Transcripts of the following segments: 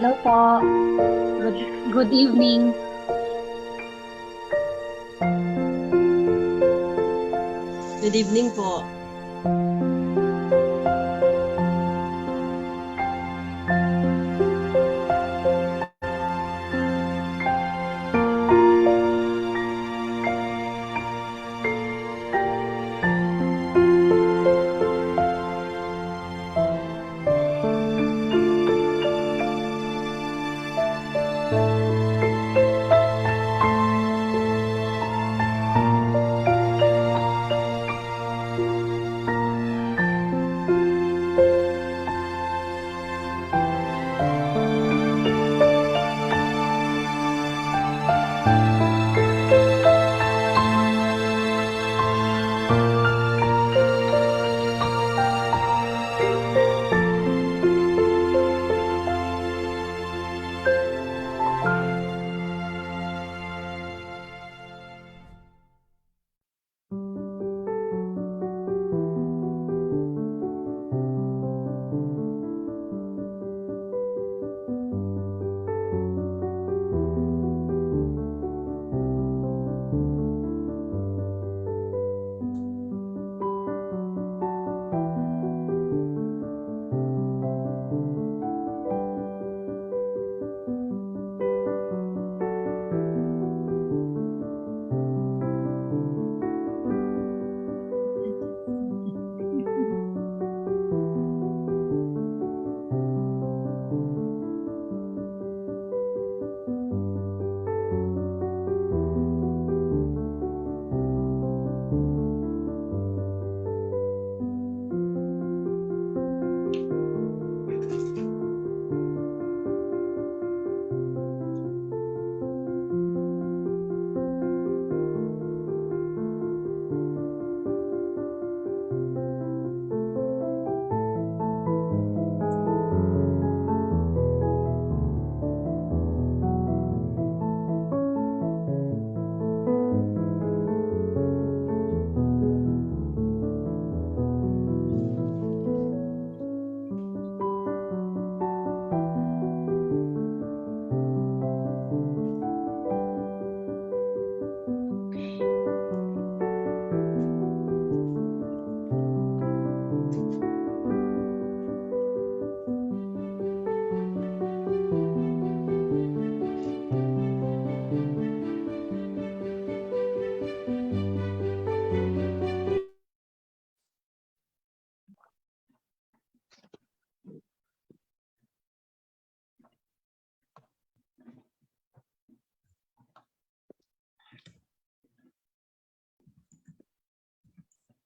Hello po. Good evening. Good evening po.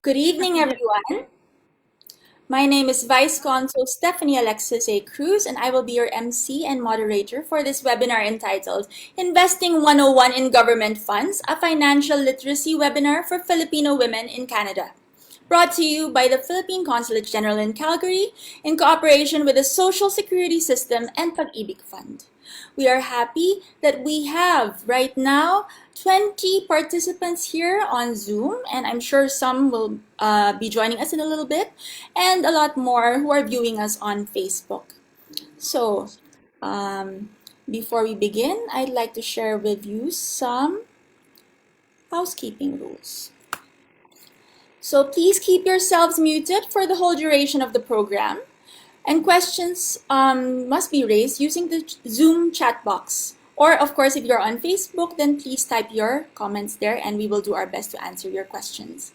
Good evening, everyone. My name is Vice Consul Stephanie Alexis A. Cruz, and I will be your MC and moderator for this webinar entitled Investing 101 in Government Funds, a Financial Literacy Webinar for Filipino Women in Canada. Brought to you by the Philippine Consulate General in Calgary in cooperation with the Social Security System and Pag-ibig Fund. We are happy that we have right now 20 participants here on Zoom, and I'm sure some will be joining us in a little bit, and a lot more who are viewing us on Facebook. So, before we begin, I'd like to share with you some housekeeping rules. So please keep yourselves muted for the whole duration of the program. And questions must be raised using the Zoom chat box. Or, of course, if you're on Facebook, then please type your comments there and we will do our best to answer your questions.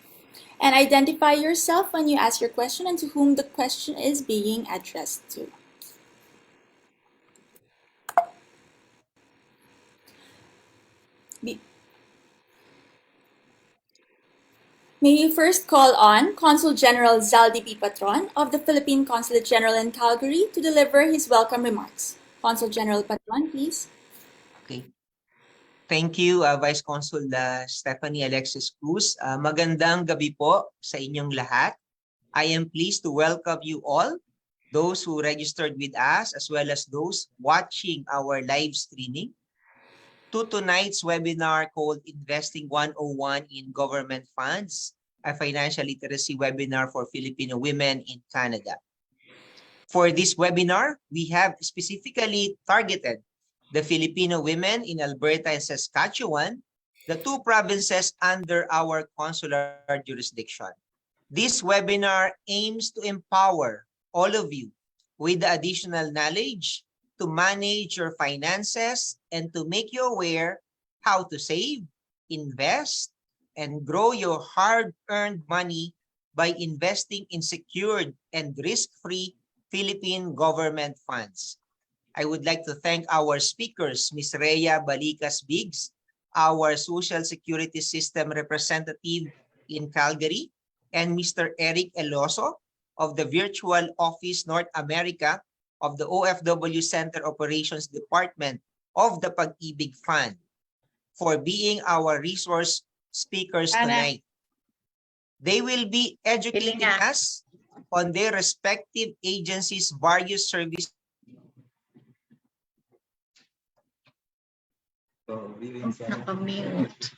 And identify yourself when you ask your question and to whom the question is being addressed to. May we first call on Consul General Zaldi P. Patron of the Philippine Consulate General in Calgary to deliver his welcome remarks. Consul General Patron, please. Okay. Thank you, Vice Consul Stephanie Alexis Cruz. Magandang gabi po sa inyong lahat. I am pleased to welcome you all, those who registered with us, as well as those watching our live streaming, to tonight's webinar called Investing 101 in Government Funds, a financial literacy webinar for Filipino women in Canada. For this webinar, we have specifically targeted the Filipino women in Alberta and Saskatchewan, the two provinces under our consular jurisdiction. This webinar aims to empower all of you with the additional knowledge to manage your finances and to make you aware how to save, invest, and grow your hard-earned money by investing in secured and risk-free Philippine government funds. I would like to thank our speakers, Ms. Rhea Balicas-Biggs, our Social Security System representative in Calgary, and Mr. Eric Eloso of the Virtual Office North America of the OFW Center Operations Department of the Pag-ibig Fund for being our resource speakers tonight. They will be educating us on their respective agencies' various services. Nakamute.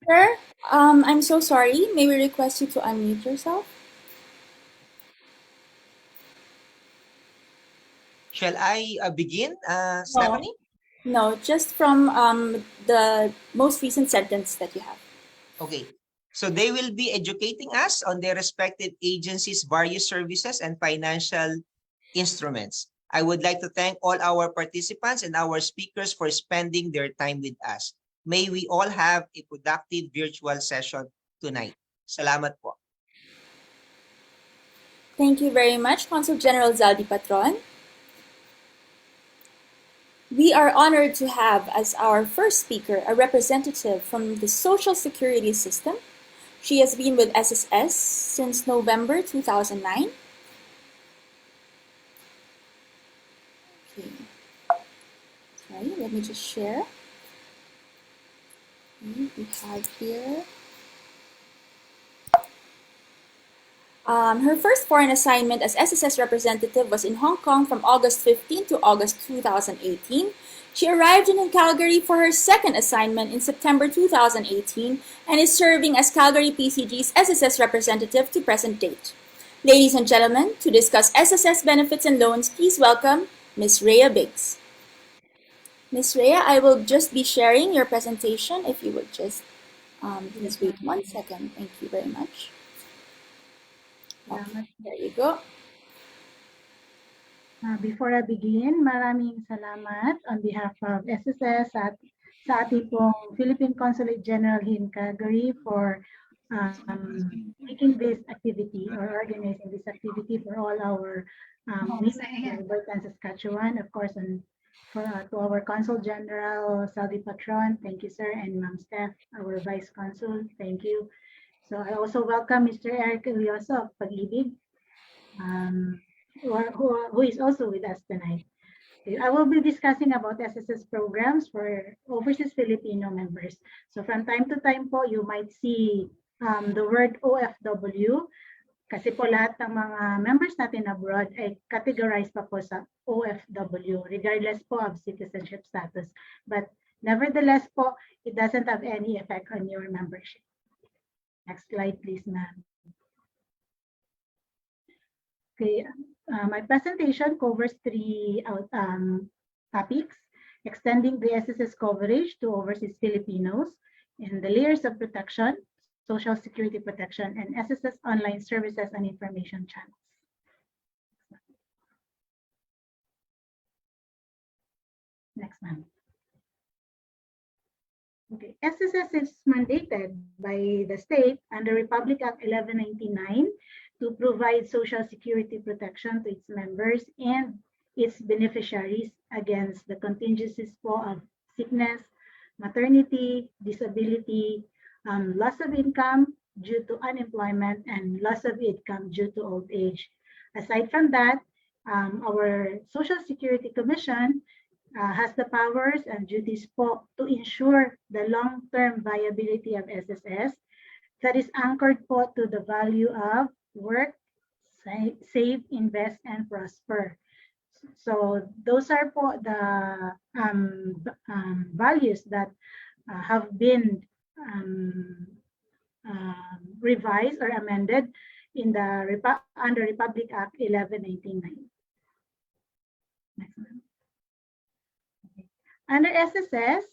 Sir, I'm so sorry. May we request you to unmute yourself? Shall I begin, Stephanie? No, just from the most recent sentence that you have. Okay. So they will be educating us on their respective agencies' various services and financial instruments. I would like to thank all our participants and our speakers for spending their time with us. May we all have a productive virtual session tonight. Salamat po. Thank you very much, Consul General Zaldi Patron. We are honored to have as our first speaker a representative from the Social Security System. She has been with SSS since November 2009. Okay. Sorry, let me just share. We have here. Her first foreign assignment as SSS representative was in Hong Kong from August 15 to August 2018. She arrived in Calgary for her second assignment in September 2018 and is serving as Calgary PCG's SSS representative to present date. Ladies and gentlemen, to discuss SSS benefits and loans, please welcome Ms. Rhea Biggs. Ms. Rhea, I will just be sharing your presentation. If you would just please wait 1 second. Thank you very much. Okay, there you go. Before I begin, maraming salamat on behalf of SSS at sa ating pong Philippine Consulate General in Calgary for making this activity or organizing this activity for all our women in Alberta and Saskatchewan, of course, and to our Consul General Salvi Patron, thank you, sir, and Ma'am Steph, our Vice Consul, thank you. So I also welcome Mr. Eric Ilioso of Pag-ibig, who is also with us tonight. I will be discussing about SSS programs for overseas Filipino members. So from time to time po, you might see the word OFW kasi po lahat ng mga members natin abroad ay categorized pa po sa OFW regardless po of citizenship status. But nevertheless po, it doesn't have any effect on your membership. Next slide, please, ma'am. Okay, my presentation covers three topics: extending the SSS coverage to overseas Filipinos, and the layers of protection, Social Security protection, and SSS online services and information channels. Next, ma'am. Okay, SSS is mandated by the state under Republic Act 1199 to provide Social Security protection to its members and its beneficiaries against the contingencies of sickness, maternity, disability, loss of income due to unemployment, and loss of income due to old age. Aside from that, our Social Security Commission has the powers and duties to ensure the long-term viability of SSS that is anchored to the value of work, save, invest, and prosper. So those are the values that have been revised or amended in the under Republic Act 1199. Next one. Okay. Under SSS,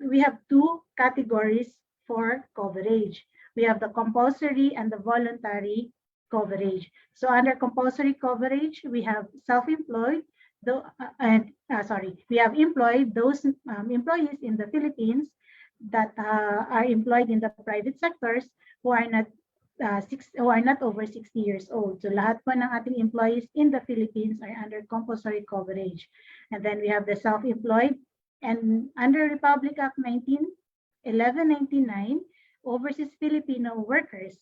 we have two categories for coverage. We have the compulsory and the voluntary coverage. So under compulsory coverage, we have self-employed, we have employed those employees in the Philippines that are employed in the private sectors who are not over 60 years old. So lahat po ng ating employees in the Philippines are under compulsory coverage. And then we have the self-employed, and under Republic Act 1199, overseas Filipino workers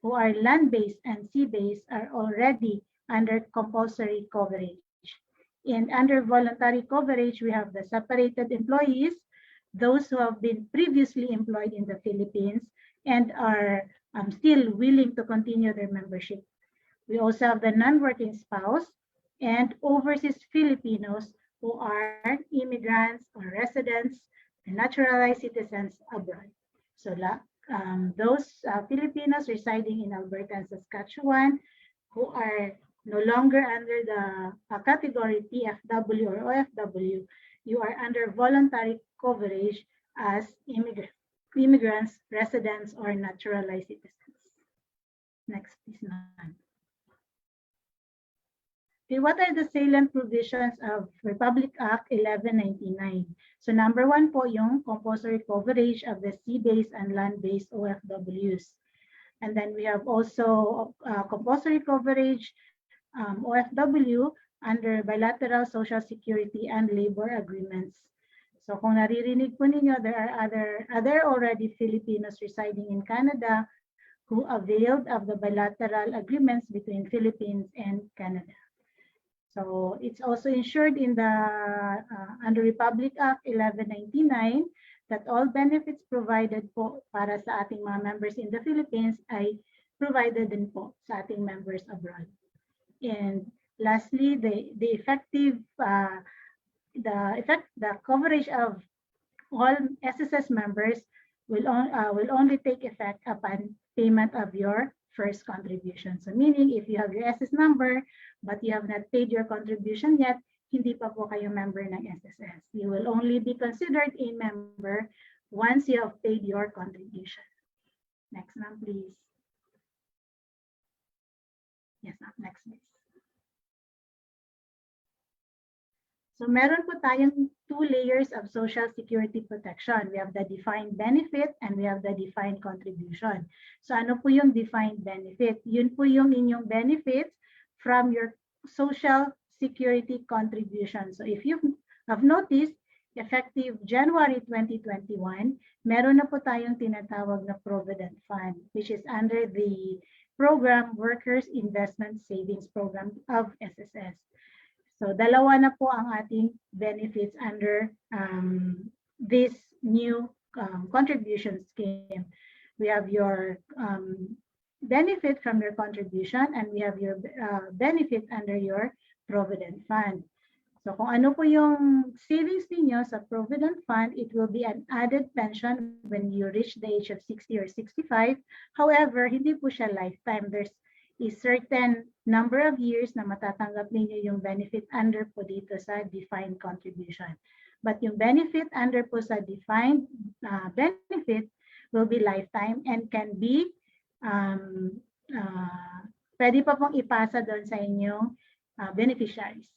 who are land-based and sea-based are already under compulsory coverage. And under voluntary coverage, we have the separated employees, those who have been previously employed in the Philippines and are still willing to continue their membership. We also have the non-working spouse and overseas Filipinos who are immigrants or residents and naturalized citizens abroad. So those Filipinos residing in Alberta and Saskatchewan who are no longer under the category PFW or OFW, you are under voluntary coverage as immigrants, residents, or naturalized citizens. Next, please, ma'am. Okay, what are the salient provisions of Republic Act 1199? So number one po yung compulsory coverage of the sea-based and land-based OFWs. And then we have also compulsory coverage OFW under bilateral social security and labor agreements. So kung naririnig po ninyo, there are other already Filipinos residing in Canada who availed of the bilateral agreements between Philippines and Canada. So it's also ensured in the under Republic Act 1199 that all benefits provided po para sa ating mga members in the Philippines ay provided din po sa ating members abroad. And lastly, the coverage of all SSS members will only take effect upon payment of your first contribution. So meaning if you have your SS number but you have not paid your contribution yet, hindi pa po kayo member ng SSS. You will only be considered a member once you have paid your contribution. Next, ma'am, please. Yes, ma'am. Next, please. So meron po tayong two layers of Social Security protection. We have the defined benefit and we have the defined contribution. So ano po yung defined benefit? Yun po yung inyong benefits from your Social Security contribution. So if you've of notice, effective January 2021, meron na po tayong tinatawag na Provident Fund, which is under the program Workers Investment Savings Program of SSS. So dalawa na po ang ating benefits under this new contribution scheme. We have your benefit from your contribution and we have your benefit under your Provident Fund. So kung ano po yung savings ninyo sa Provident Fund, it will be an added pension when you reach the age of 60 or 65. However, hindi po siya lifetime. There's a certain number of years na matatanggap ninyo yung benefit under po dito sa defined contribution. But yung benefit under po sa defined benefit will be lifetime and can be pwede pa pong ipasa doon sa inyong beneficiaries.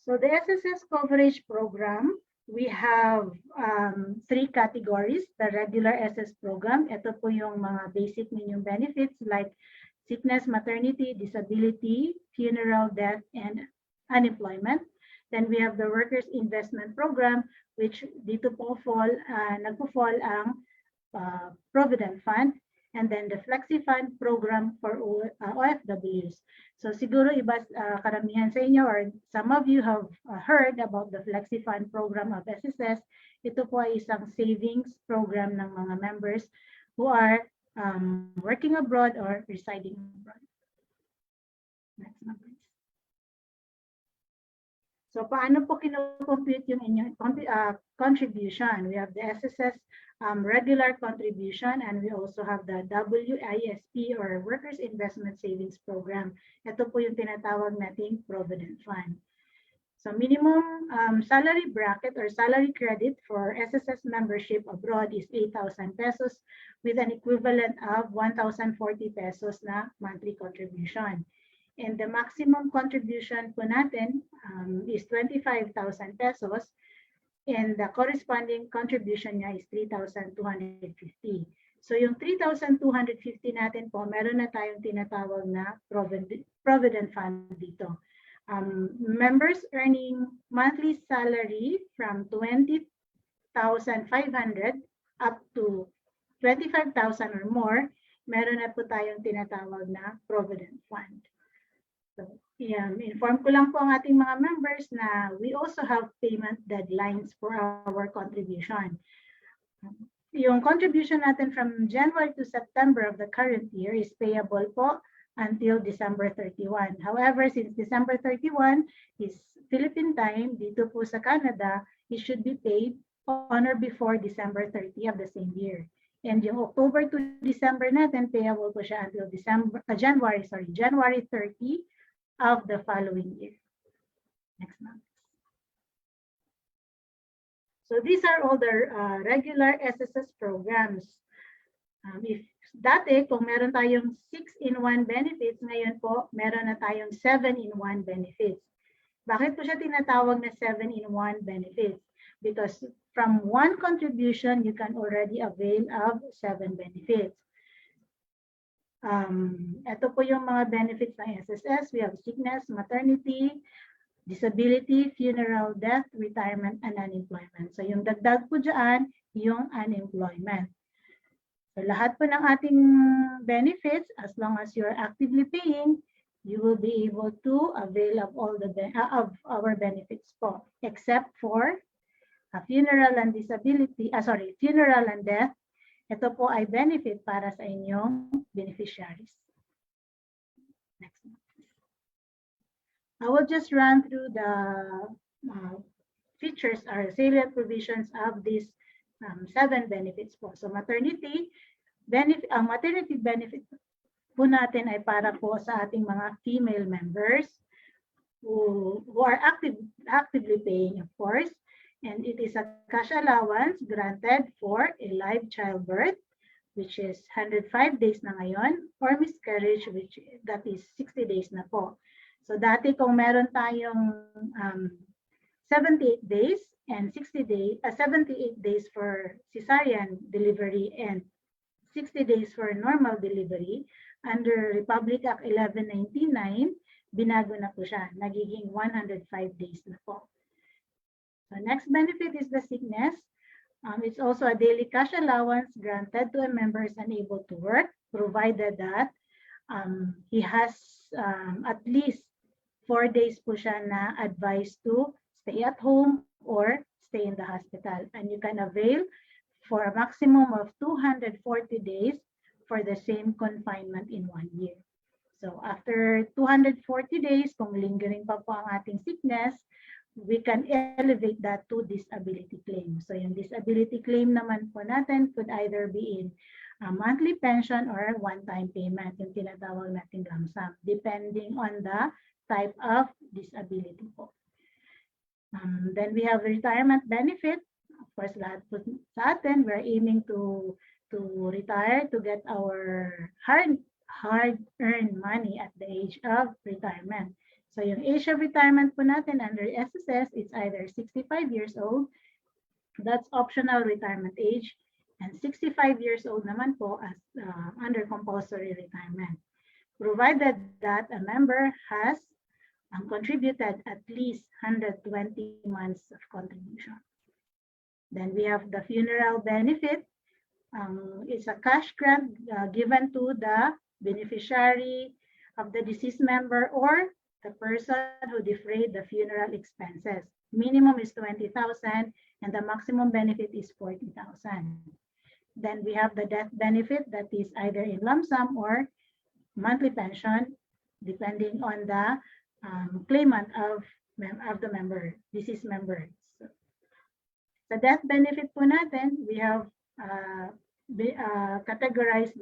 So the SSS coverage program, we have 3 categories. The regular SS program, ito po yung mga basic ninyong benefits like sickness, maternity, disability, funeral, death, and unemployment. Then we have the workers investment program, which dito po nagpo-fall ang Provident Fund. And then the Flexi Fund program for OFWs. So siguro iba karamihan sa inyo or some of you have heard about the Flexi Fund program of SSS. Ito po ay isang savings program ng mga members who are working abroad or residing abroad. Next one, please. So paano po kino-compute yung inyong contribution? We have the SSS regular contribution and we also have the WISP or Workers Investment Savings Program. Ito po yung tinatawag nating Provident Fund. So minimum salary bracket or salary credit for SSS membership abroad is 8,000 pesos with an equivalent of 1,040 pesos na monthly contribution. And the maximum contribution po natin is 25,000 pesos. And the corresponding contribution niya is 3,250. So yung 3,250 natin po, meron na tayong tinatawag na Provident Fund dito. Members earning monthly salary from 20,500 up to 25,000 or more, meron na po tayong tinatawag na Provident Fund. So, inform ko lang po ang ating mga members na we also have payment deadlines for our contribution. Yung contribution natin from January to September of the current year is payable po until December 31. However, since December 31 is Philippine time, dito po sa Canada, it should be paid on or before December 30 of the same year. And yung October to December natin, payable po siya until January 30 of the following year. Next month. So these are all the regular SSS programs. If dati, kung meron tayong 6-in-1 benefits, ngayon po, meron na tayong 7-in-1 benefits. Bakit po siya tinatawag na 7-in-1 benefits? Because from one contribution, you can already avail of 7 benefits. Ito po yung mga benefits ng SSS. We have sickness, maternity, disability, funeral, death, retirement, and unemployment. So yung dagdag po dyan, yung unemployment. So lahat po ng ating benefits, as long as you're actively paying, you will be able to avail of all the of our benefits po, except for funeral and disability, funeral and death. Ito po ay benefit para sa inyong beneficiaries. Next one. I will just run through the features or salient provisions of these 7 benefits po. So maternity benefit, ang maternity benefit po natin ay para po sa ating mga female members who are actively paying, of course. And it is a cash allowance granted for a live childbirth, which is 105 days na ngayon, or miscarriage, which that is 60 days na po. So dati kung meron tayong 78 days and 78 days for cesarean delivery and 60 days for normal delivery, under Republic Act 1199, binago na po siya. Nagiging 105 days na po. So next benefit is the sickness. It's also a daily cash allowance granted to a member who is unable to work, provided that he has at least 4 days po siya na advised to stay at home or stay in the hospital. And you can avail for a maximum of 240 days for the same confinement in 1 year. So after 240 days, kung lingering pa po ang ating sickness, we can elevate that to disability claim. So yung disability claim naman po natin could either be in a monthly pension or one-time payment, yung tinatawag nating lump sum, depending on the type of disability po. Then we have retirement benefit. Of course, lahat po sa atin, we're aiming to retire, to get our hard-earned money at the age of retirement. So yung age of retirement po natin under SSS, it's either 65 years old, that's optional retirement age, and 65 years old naman po as under compulsory retirement, provided that a member has contributed at least 120 months of contribution. Then we have the funeral benefit. It's a cash grant given to the beneficiary of the deceased member or the person who defrayed the funeral expenses. Minimum is 20,000 and the maximum benefit is 40,000. Then we have the death benefit that is either in lump sum or monthly pension, depending on the claimant of the member, deceased member. So, the death benefit po natin, we have categorized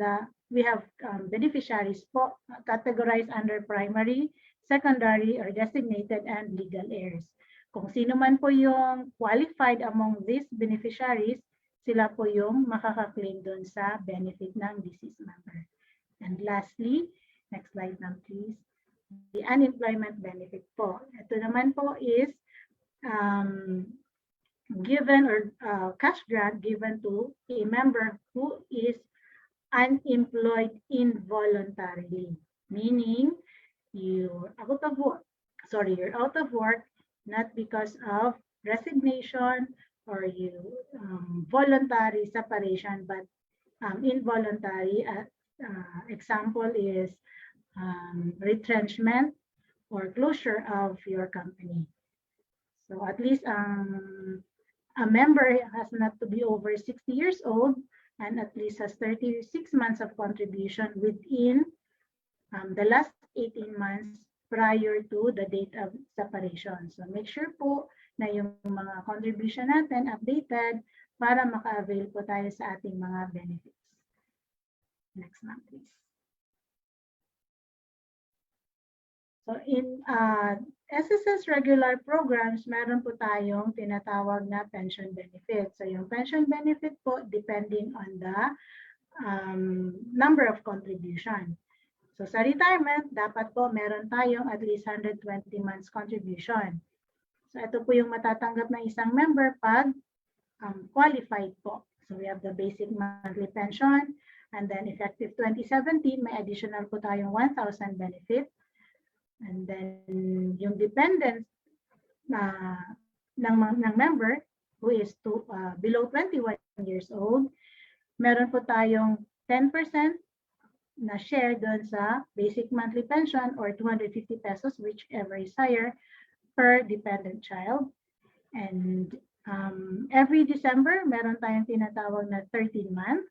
we have beneficiaries po categorized under primary, secondary, or designated, and legal heirs. Kung sino man po yung qualified among these beneficiaries, sila po yung makaka-claim doon sa benefit ng deceased member. And lastly, next slide na please, the unemployment benefit po. Ito naman po is given or cash grant given to a member who is unemployed involuntarily, meaning you're out of work, not because of resignation or voluntary separation, but involuntary. Example is retrenchment or closure of your company. So at least a member has not to be over 60 years old and at least has 36 months of contribution within the last 18 months prior to the date of separation. So make sure po na yung mga contribution natin updated para maka-avail po tayo sa ating mga benefits. Next one, please. So in SSS regular programs, meron po tayong tinatawag na pension benefit. So yung pension benefit po, depending on the number of contribution. So sa retirement, dapat po meron tayong at least 120 months contribution. So ito po yung matatanggap ng isang member pag qualified po. So we have the basic monthly pension, and then effective 2017, may additional po tayong 1,000 benefit. And then yung dependent ng member who is below 21 years old, meron po tayong 10% na share doon sa basic monthly pension or 250 pesos, whichever is higher, per dependent child. And every December, meron tayong tinatawag na 13-month.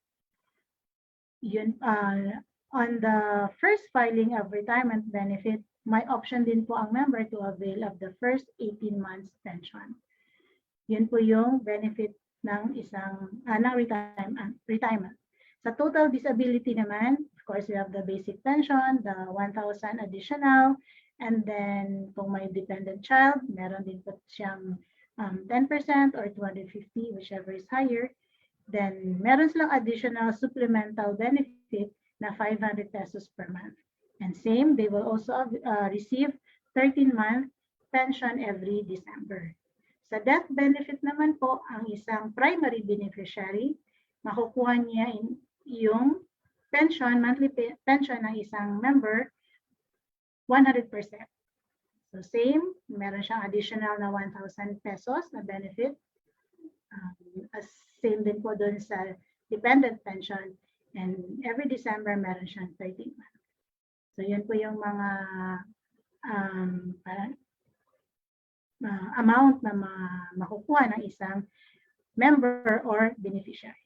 Yun, on the first filing of retirement benefit, may option din po ang member to avail of the first 18 months pension. Yun po yung benefit ng isang retirement. Sa total disability naman, of course, we have the basic pension, the 1,000 additional, and then kung may dependent child, meron din po siyang 10% or 250, whichever is higher. Then meron silang additional supplemental benefit na 500 pesos per month. And same, they will also receive 13-month pension every December. Sa death benefit naman po, ang isang primary beneficiary, makukuha niya yung pension, monthly pension ng isang member, 100%. So same, meron siyang additional na 1,000 pesos na benefit. As same din po doon sa dependent pension. And every December, meron siyang 13 months. So yun po yung mga amount na makukuha ng isang member or beneficiary.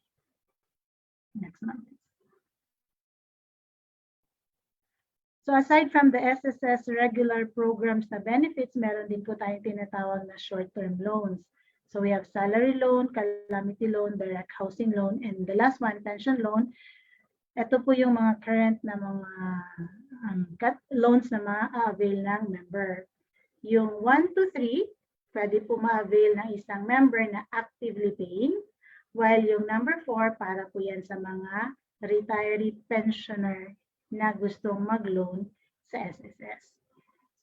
Next one. So aside from the SSS regular programs na benefits, meron din po tayong tinatawag na short-term loans. So we have salary loan, calamity loan, direct housing loan, and the last one, pension loan. Ito po yung mga current na mga loans na ma-avail ng member. Yung 1 to 3, pwede po ma-avail ng isang member na actively paying, while yung number 4, para po yan sa mga retiree pensioner na gustong mag-loan sa SSS.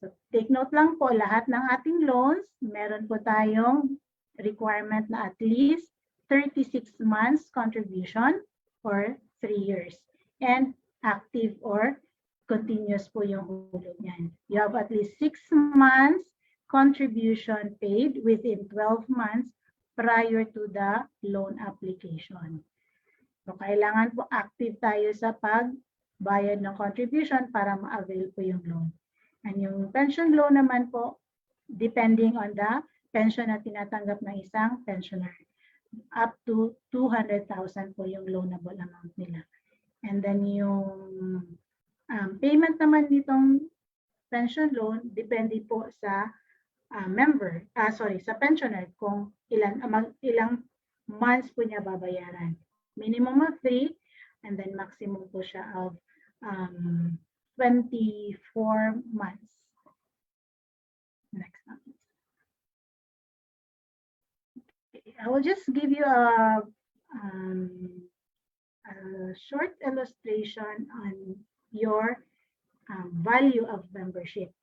So take note lang po, lahat ng ating loans, meron po tayong requirement na at least 36 months contribution or 3 years. And active or continuous po yung hulog niyan. You have at least 6 months contribution paid within 12 months prior to the loan application. So kailangan po active tayo sa pagbayad ng contribution para ma-avail po yung loan. And yung pension loan naman po, depending on the pension na tinatanggap ng isang pensioner. Up to 200,000 po yung loanable amount nila. And then yung payment naman nitong pension loan, depende po sa sa pensioner kung ilang months po niya babayaran. Minimum of 3 and then maximum po siya of 24 months. Next one. Okay, I will just give you a short illustration on your value of membership.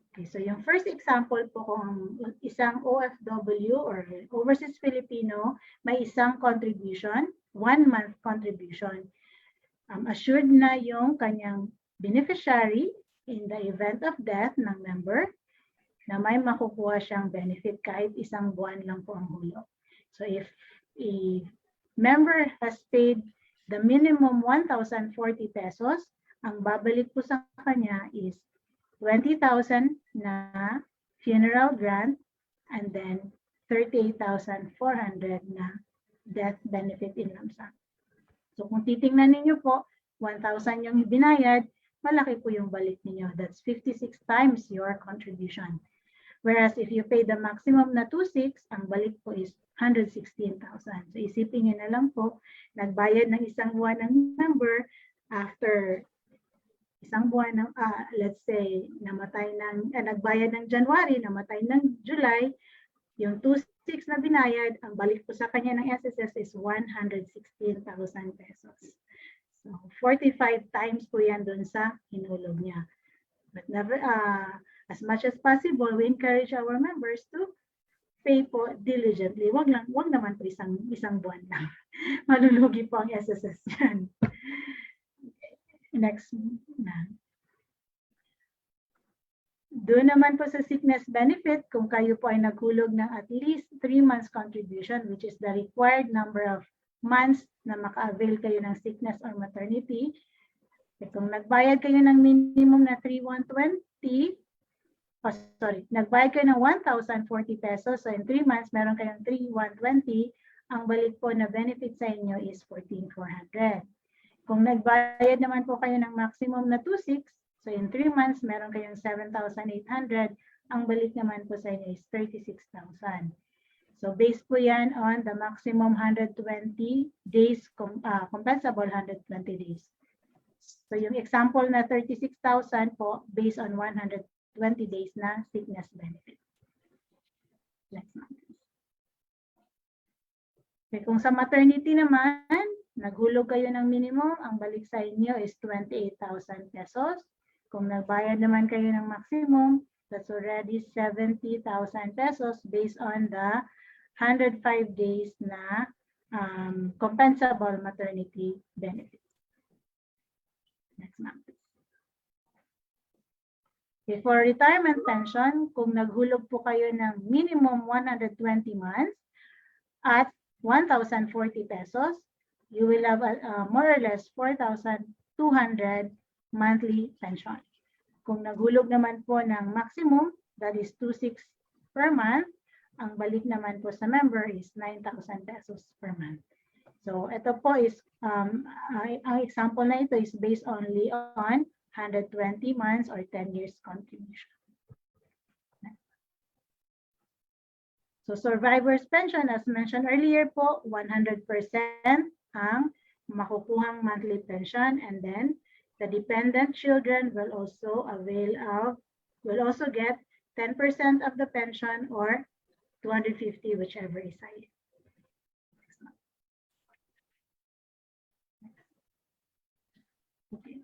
Okay, so yung first example po kung isang OFW or overseas Filipino may isang contribution, 1 month contribution. Assured na yung kanyang beneficiary in the event of death ng member na may makukuha siyang benefit kahit isang buwan lang po ang hulog. So if a member has paid the minimum 1,040 pesos, ang babalik po sa kanya is 20,000 na funeral grant and then 38,400 na death benefit in lump sum. So kung titingnan ninyo po, 1,000 yung binayad, malaki po yung balik ninyo. That's 56 times your contribution. Whereas if you pay the maximum na 2,600, ang balik po is 116,000. So isipin nyo na lang po, nagbayad ng isang buwan ng member after isang buwan ng, let's say, nagbayad ng January, namatay ng July, yung 2,600 na binayad, ang balik po sa kanya ng SSS is 116,000 pesos. So 45 times po yan dun sa hinulog niya. But never, as much as possible, we encourage our members to pay po diligently. Wag naman po isang buwan lang. Malulugi po ang SSS yan. Next na. Doon naman po sa sickness benefit, kung kayo po ay naghulog ng at least 3 months contribution, which is the required number of months na maka-avail kayo ng sickness or maternity. Kung nagbayad kayo ng minimum na 3,120, nagbayad kayo ng 1,040 pesos, so in 3 months, meron kayong 3,120, ang balik po na benefit sa inyo is 14,400. Kung nagbayad naman po kayo ng maximum na 2,600, so in 3 months, meron kayong 7,800. Ang balik naman po sa inyo is 36,000. So based po yan on the maximum 120 days, compensable 120 days. So yung example na 36,000 po, based on 120 days na sickness benefit. Next one. Okay, kung sa maternity naman, naghulog kayo ng minimum, ang balik sa inyo is 28,000 pesos. Kung nagbayad naman kayo ng maximum, that's already 70,000 pesos based on the 105 days na compensable maternity benefit. Next month, please. Okay, for retirement pension, kung naghulog po kayo ng minimum 120 months at 1,040 pesos, you will have more or less 4,200 monthly pension. Kung naghulog naman po ng maximum, that is 2,600 per month, ang balik naman po sa member is 9,000 pesos per month. So ito po is, ang example na ito is based only on 120 months or 10 years contribution. So survivor's pension, as mentioned earlier po, 100% ang makukuhang monthly pension, and then the dependent children will also get 10% of the pension or 250, whichever is higher. Okay.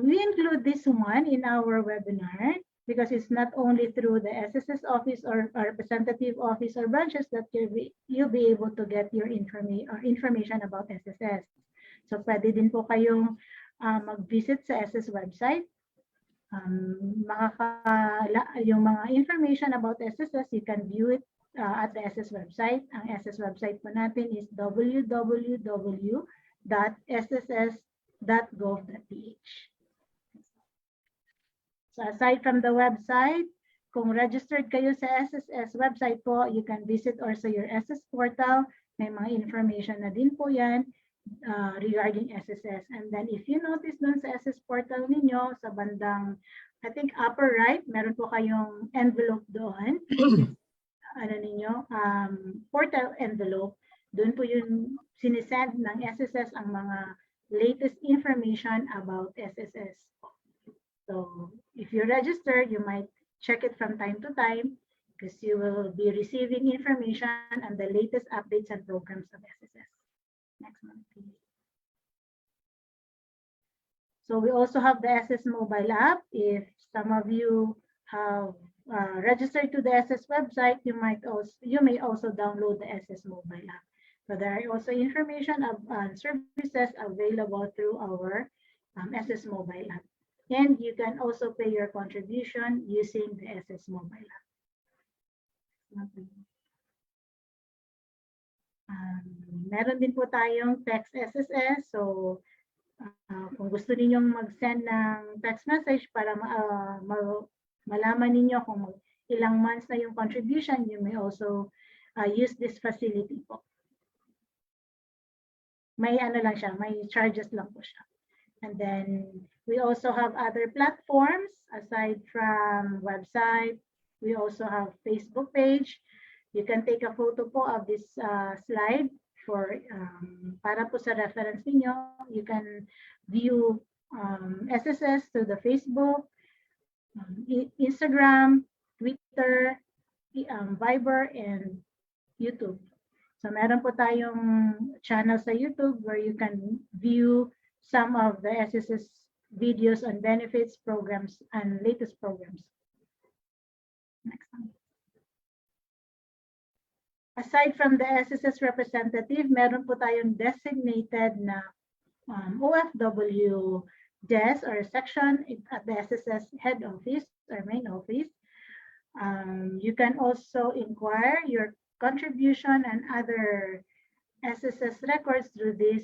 We include this one in our webinar because it's not only through the SSS office or representative office or branches that you'll be able to get your information about SSS. So pwede din po kayong mag-visit sa SS website. Yung mga information about SSS, you can view it at the SS website. Ang SS website po natin is www.sss.gov.ph. So aside from the website, kung registered kayo sa SSS website po, you can visit also your SS portal. May mga information na din po yan regarding SSS. And then if you notice dun sa SS portal ninyo, sa bandang, I think upper right, meron po kayong envelope doon. Portal envelope. Doon po yung sinisend ng SSS ang mga latest information about SSS. So if you register, you might check it from time to time because you will be receiving information on the latest updates and programs of SSS. Next one, please. So we also have the SS mobile app. If some of you have registered to the SS website, you may also download the SS mobile app. So there are also information of services available through our SS mobile app. And you can also pay your contribution using the SS mobile app. Meron din po tayong text SSS. So kung gusto ninyong mag-send ng text message para malaman ninyo kung ilang months na yung contribution, you may also use this facility po. May ano lang siya, may charges lang po siya. And then we also have other platforms aside from website. We also have Facebook page. You can take a photo po of this slide for para po sa reference niyo. You can view SSS to the Facebook, Instagram, Twitter, Viber, and YouTube. So meron po tayong channel sa YouTube where you can view some of the SSS videos on benefits, programs, and latest programs. Next one. Aside from the SSS representative, meron po tayong designated na OFW desk or section at the SSS head office or main office. You can also inquire your contribution and other SSS records through this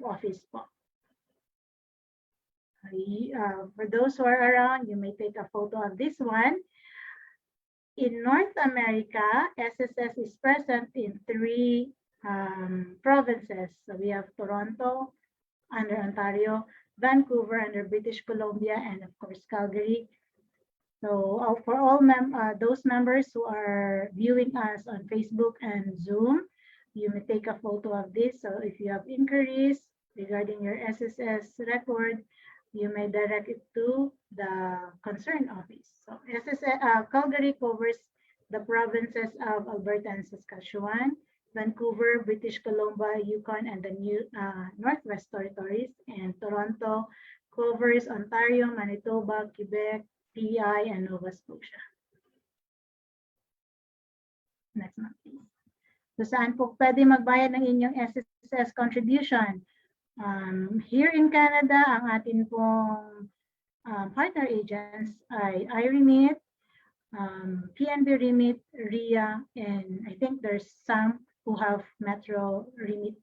office po. For those who are around, you may take a photo of this one. In North America, SSS is present in 3 provinces. So we have Toronto under Ontario, Vancouver under British Columbia, and of course Calgary. So for all those members who are viewing us on Facebook and Zoom, you may take a photo of this. So if you have inquiries regarding your SSS record, you may direct it to the concerned office. So Calgary covers the provinces of Alberta and Saskatchewan, Vancouver, British Columbia, Yukon, and the Northwest Territories, and Toronto covers Ontario, Manitoba, Quebec, PEI, and Nova Scotia. Next one, please. So saan po pwede magbayad ng inyong SSS contribution? Here in Canada, ang atin pong partner agents ay iRemit, PNB Remit, RIA, and I think there's some who have Metro Remit.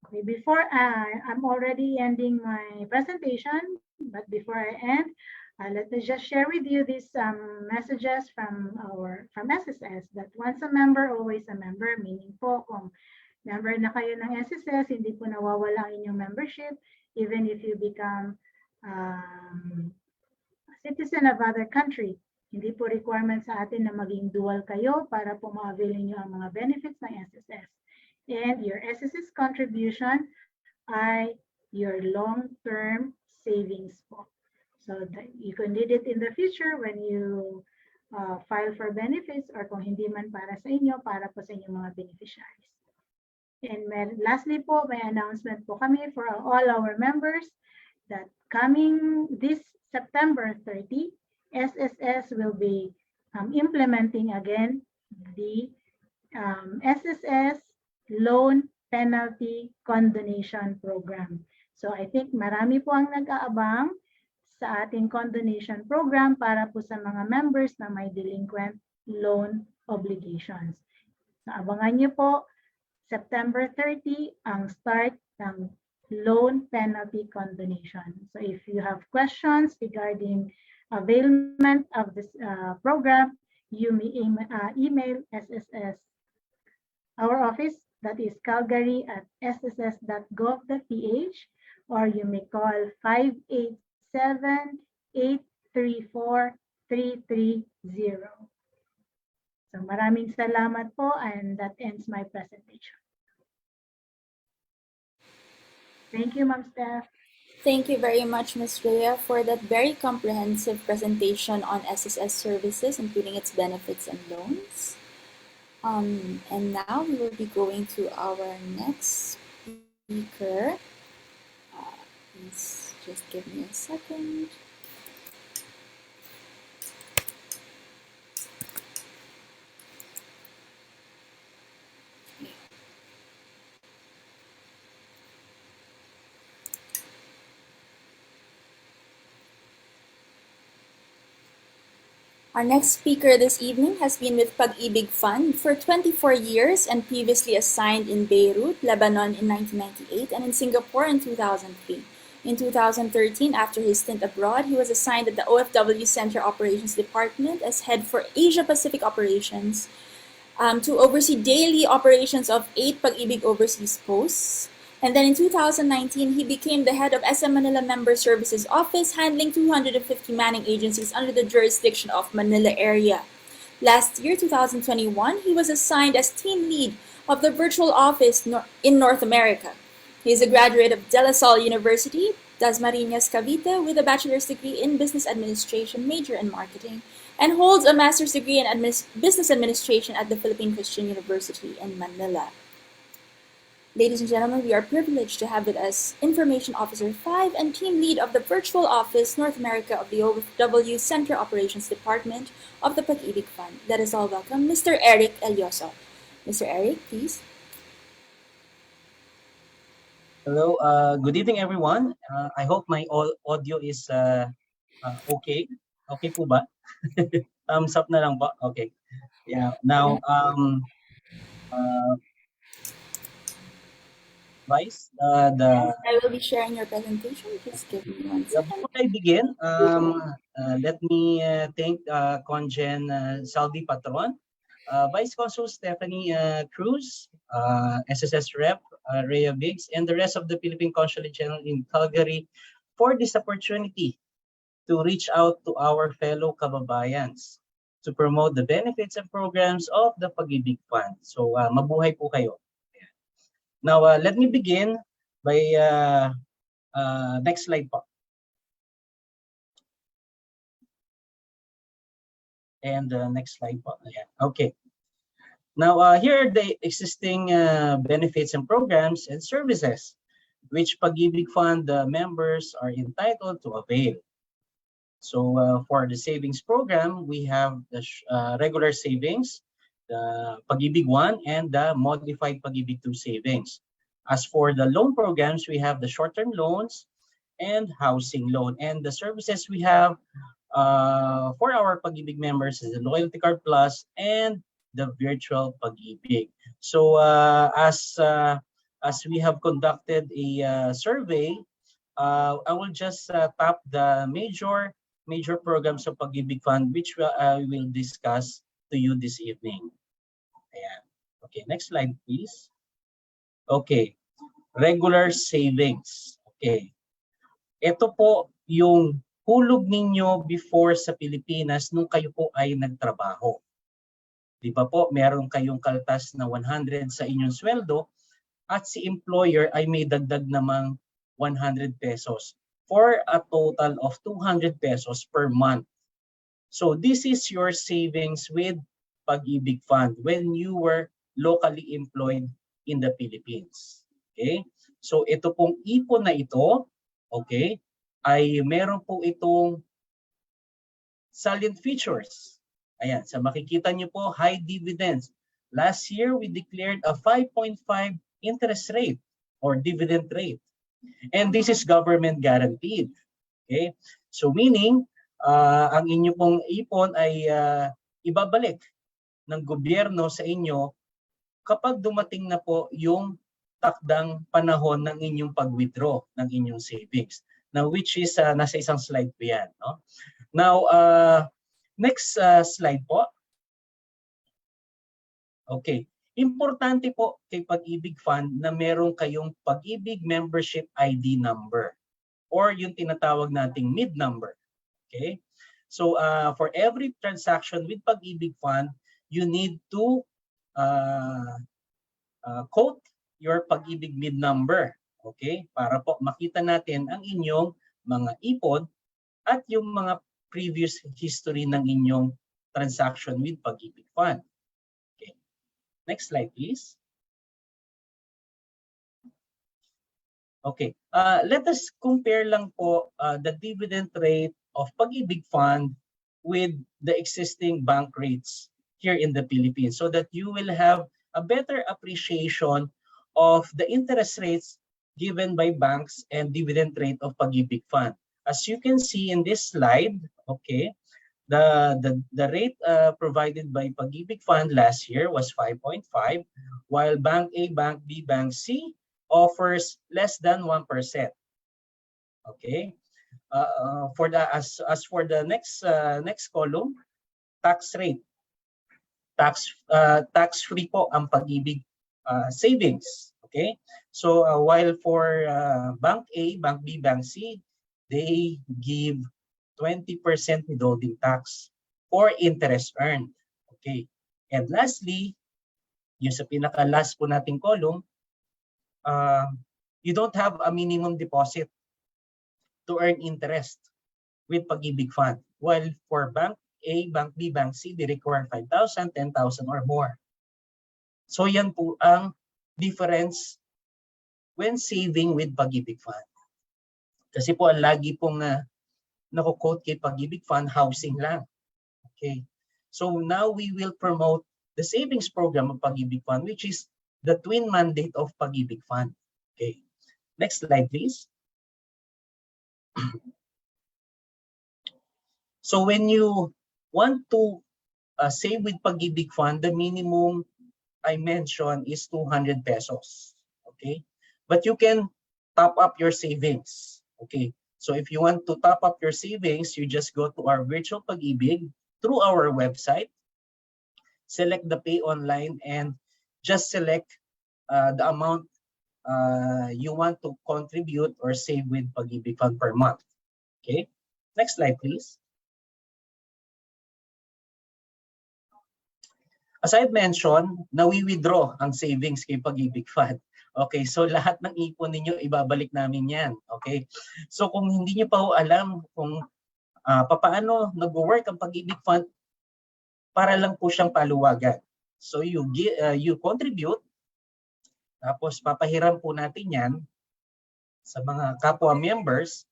Okay, before I'm already ending my presentation, but before I end, let me just share with you these messages from SSS that once a member, always a member, meaning po kung member na kayo ng SSS, hindi po nawawala ang inyong membership, even if you become a citizen of other country. Hindi po requirement sa atin na maging dual kayo para po ma-avail niyo ang mga benefits ng SSS. And your SSS contribution ay your long-term savings po. So that you can need it in the future when you file for benefits or kung hindi man para sa inyo, para po sa inyong mga beneficiaries. And lastly po, may announcement po kami for all our members that coming this September 30, SSS will be implementing again the SSS Loan Penalty Condonation Program. So I think marami po ang nag-aabang sa ating condonation program para po sa mga members na may delinquent loan obligations. So abangan niyo po, September 30 ang start ng loan penalty condonation. So if you have questions regarding availment of this program, you may email SSS, our office, that is calgary@sss.gov.ph, or you may call 587-834-330. So maraming salamat po, and that ends my presentation. Thank you, Ma'am Steph. Thank you very much, Ms. Rhea, for that very comprehensive presentation on SSS services, including its benefits and loans. And now we will be going to our next speaker. Please just give me a second. Our next speaker this evening has been with Pag-ibig Fund for 24 years and previously assigned in Beirut, Lebanon in 1998 and in Singapore in 2003. In 2013, after his stint abroad, he was assigned at the OFW Center Operations Department as head for Asia Pacific Operations to oversee daily operations of 8 Pag-ibig overseas posts. And then in 2019, he became the head of SM Manila Member Services Office, handling 250 manning agencies under the jurisdiction of Manila area. Last year, 2021, he was assigned as team lead of the virtual office in North America. He is a graduate of De La Salle University, Dasmariñas, Cavite, with a bachelor's degree in business administration, major in marketing, and holds a master's degree in business administration at the Philippine Christian University in Manila. Ladies and gentlemen, we are privileged to have with us Information Officer 5 and Team Lead of the Virtual Office North America of the OFW Center Operations Department of the Pag-ibig Fund. Let us all welcome Mr. Eric Elioso. Mr. Eric, please. Hello, good evening everyone. I hope my audio is okay. Okay po ba? Thumbs up na lang po. Okay. Yeah. Now, Vice, I will be sharing your presentation. Just give me 1 second. Before I begin, let me thank Conjen Saldi Patron, Vice Consul Stephanie Cruz, SSS Rep Rhea Biggs, and the rest of the Philippine Consulate General in Calgary for this opportunity to reach out to our fellow kababayans to promote the benefits and programs of the Pag-ibig Fund. So mabuhay po kayo. Now, let me begin by next slide po. And next slide po. Ayan. Okay. Now, here are the existing benefits and programs and services which Pag-ibig Fund members are entitled to avail. So, for the savings program, we have the regular savings, the Pag-ibig 1 and the modified Pag-ibig 2 savings. As for the loan programs, we have the short-term loans and housing loan. And the services we have for our Pag-ibig members is the Loyalty Card Plus and the virtual Pag-ibig. So as we have conducted a survey, I will just tap the major programs of Pag-ibig Fund, which I will discuss to you this evening. Ayan. Okay, next slide, please. Okay, regular savings. Okay. Ito po yung hulog ninyo before sa Pilipinas nung kayo po ay nagtrabaho. Di ba po, meron kayong kaltas na 100 sa inyong sweldo at si employer ay may dagdag namang 100 pesos for a total of 200 pesos per month. So this is your savings with Pag-ibig Fund when you were locally employed in the Philippines. Okay? So ito pong ipon na ito, okay, ay meron po itong salient features. Ayan, sa makikita niyo po, high dividends. Last year, we declared a 5.5 interest rate or dividend rate. And this is government guaranteed. Okay? So meaning, ang inyo pong ipon ay ibabalik ng gobyerno sa inyo kapag dumating na po yung takdang panahon ng inyong pag-withdraw ng inyong savings. Now, which is nasa isang slide po yan. No? Now, next slide po. Okay. Importante po kay Pag-ibig Fund na meron kayong Pag-ibig Membership ID number or yung tinatawag nating MID number. Okay? So, for every transaction with Pag-ibig Fund, you need to quote your Pag-ibig MID number. Okay? Para po makita natin ang inyong mga ipon at yung mga previous history ng inyong transaction with Pag-ibig Fund. Okay. Next slide, please. Okay. Let us compare lang po the dividend rate of Pag-ibig Fund with the existing bank rates here in the Philippines so that you will have a better appreciation of the interest rates given by banks and dividend rate of Pag-ibig Fund. As you can see in this slide, okay, the rate provided by Pag-ibig Fund last year was 5.5, while Bank A, Bank B, Bank C offers less than 1%. Okay. For the as for the next column, tax rate. Tax free po ang Pag-ibig savings. Okay. So while for Bank A, Bank B, Bank C, they give 20% withholding tax for interest earned. Okay. And lastly, yung sa pinaka-last po nating column, you don't have a minimum deposit to earn interest with Pag-ibig Fund. While for Bank A, Bank B, Bank C, they require 5,000, 10,000 or more. So yan po ang difference when saving with Pag-ibig Fund. Kasi po ang lagi pong nako-quote kay Pag-ibig Fund, housing lang. Okay. So now we will promote the savings program of Pag-ibig Fund, which is the twin mandate of Pag-ibig Fund. Okay. Next slide, please. So when you want to save with Pag-ibig Fund, the minimum I mentioned is 200 pesos. Okay. But you can top up your savings. Okay. So if you want to top up your savings, you just go to our virtual Pag-ibig through our website, select the pay online, and just select the amount you want to contribute or save with Pag-ibig Fund per month. Okay. Next slide, please. As I've mentioned, nawi-withdraw ang savings kay Pag-ibig Fund. Okay, so lahat ng ipon ninyo, ibabalik namin yan. Okay, so kung hindi nyo pa ho alam kung paano nag-work ang Pag-ibig Fund, para lang po siyang paluwagan. So you contribute, tapos papahiram po natin yan sa mga kapwa members,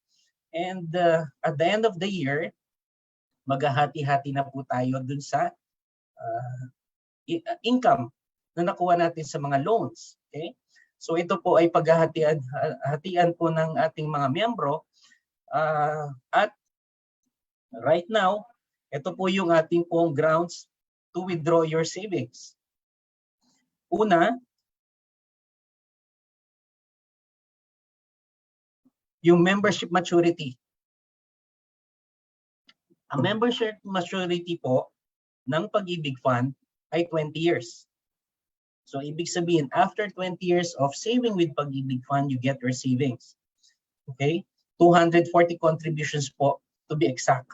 and at the end of the year, maghahati-hati na po tayo dun sa income na nakuha natin sa mga loans. Okay? So ito po ay hatian po ng ating mga miyembro at right now, ito po yung ating pong grounds to withdraw your savings. Una, yung membership maturity. Ang membership maturity po ng Pag-ibig Fund ay 20 years. So ibig sabihin, after 20 years of saving with Pag-ibig Fund, you get your savings. Okay? 240 contributions po to be exact.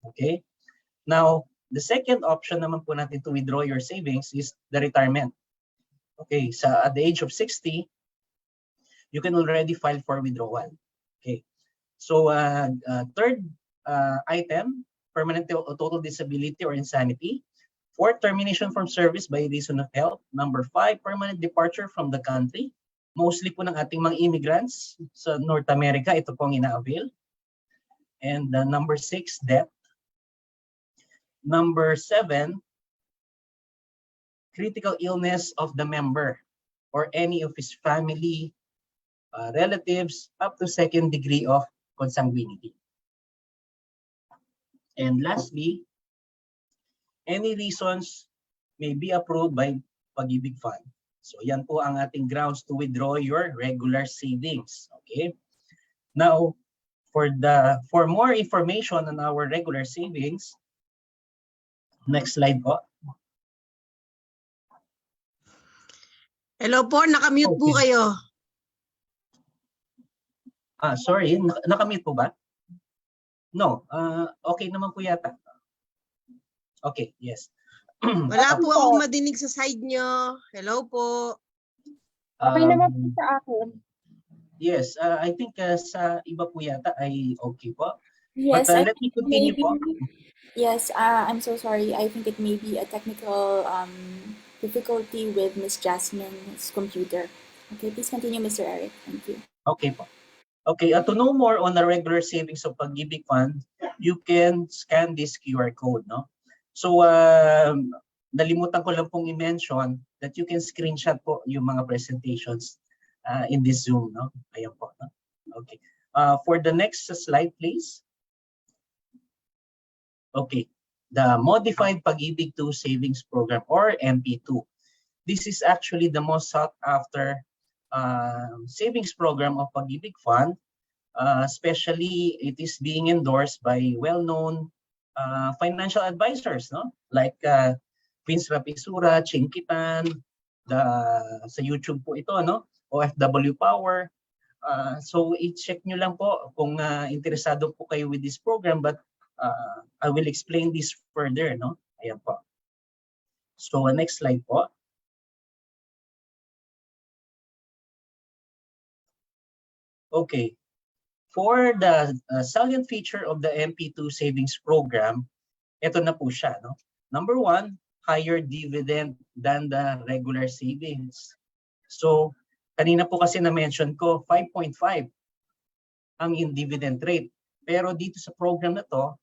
Okay? Now, the second option naman po natin to withdraw your savings is the retirement. Okay, at the age of 60, you can already file for withdrawal. Okay. So third item, permanent total disability or insanity. Fourth, termination from service by reason of health. Number 5, permanent departure from the country. Mostly po ng ating mga immigrants sa North America, ito po ang ina-avail. And number 6, death. Number 7, critical illness of the member or any of his family, relatives up to 2nd degree of consanguinity. And lastly, any reasons may be approved by Pag-ibig Fund. So yan po ang ating grounds to withdraw your regular savings. Okay. Now, for more information on our regular savings, next slide po. Hello po, nakamute po kayo. Sorry, nakamute po ba? No, okay naman po yata. Okay, yes. Wala po akong madinig sa side nyo. Hello po. Okay naman po sa akin. Yes, I think sa iba po yata ay okay po. Yes, But let me continue po. Yes, I'm so sorry. I think it may be a technical difficulty with Miss Jasmine's computer. Okay, please continue, Mr. Eric. Thank you. Okay po. Okay, to know more on the regular savings of Pag-ibig Fund, you can scan this QR code, no? So, nalimutan ko lang pong i-mention that you can screenshot po yung mga presentations in this Zoom, no? Ayan po, no? Okay. For the next slide, please. Okay. The Modified Pag-ibig 2 Savings Program or MP2. This is actually the most sought after savings program of Pag-ibig Fund. Especially, it is being endorsed by well-known financial advisors, no? Like Vince Rapisura, Chinkitan, sa YouTube po ito, no? OFW Power. So i-check nyo lang po kung interesado po kayo with this program, but I will explain this further, no? Ayan po. So next slide po. Okay. For the salient feature of the MP2 savings program, ito na po siya, no? Number 1, higher dividend than the regular savings. So, kanina po kasi na-mention ko, 5.5 ang in dividend rate. Pero dito sa program na to,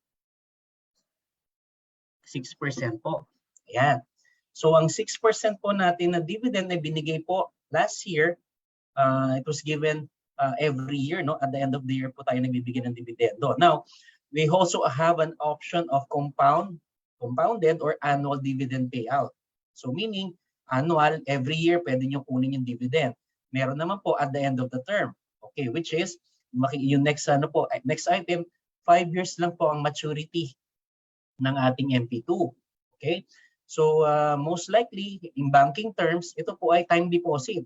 6% po. Ayan. So, ang 6% po natin na dividend na binigay po last year, it was given every year, no? At the end of the year po tayo nagbibigay ng dividendo. Now, we also have an option of compounded or annual dividend payout. So meaning, annual, every year pwede nyo kunin yung dividend. Meron naman po at the end of the term. Okay, which is, yung next item, 5 years lang po ang maturity ng ating MP2. Okay? So most likely, in banking terms, ito po ay time deposit.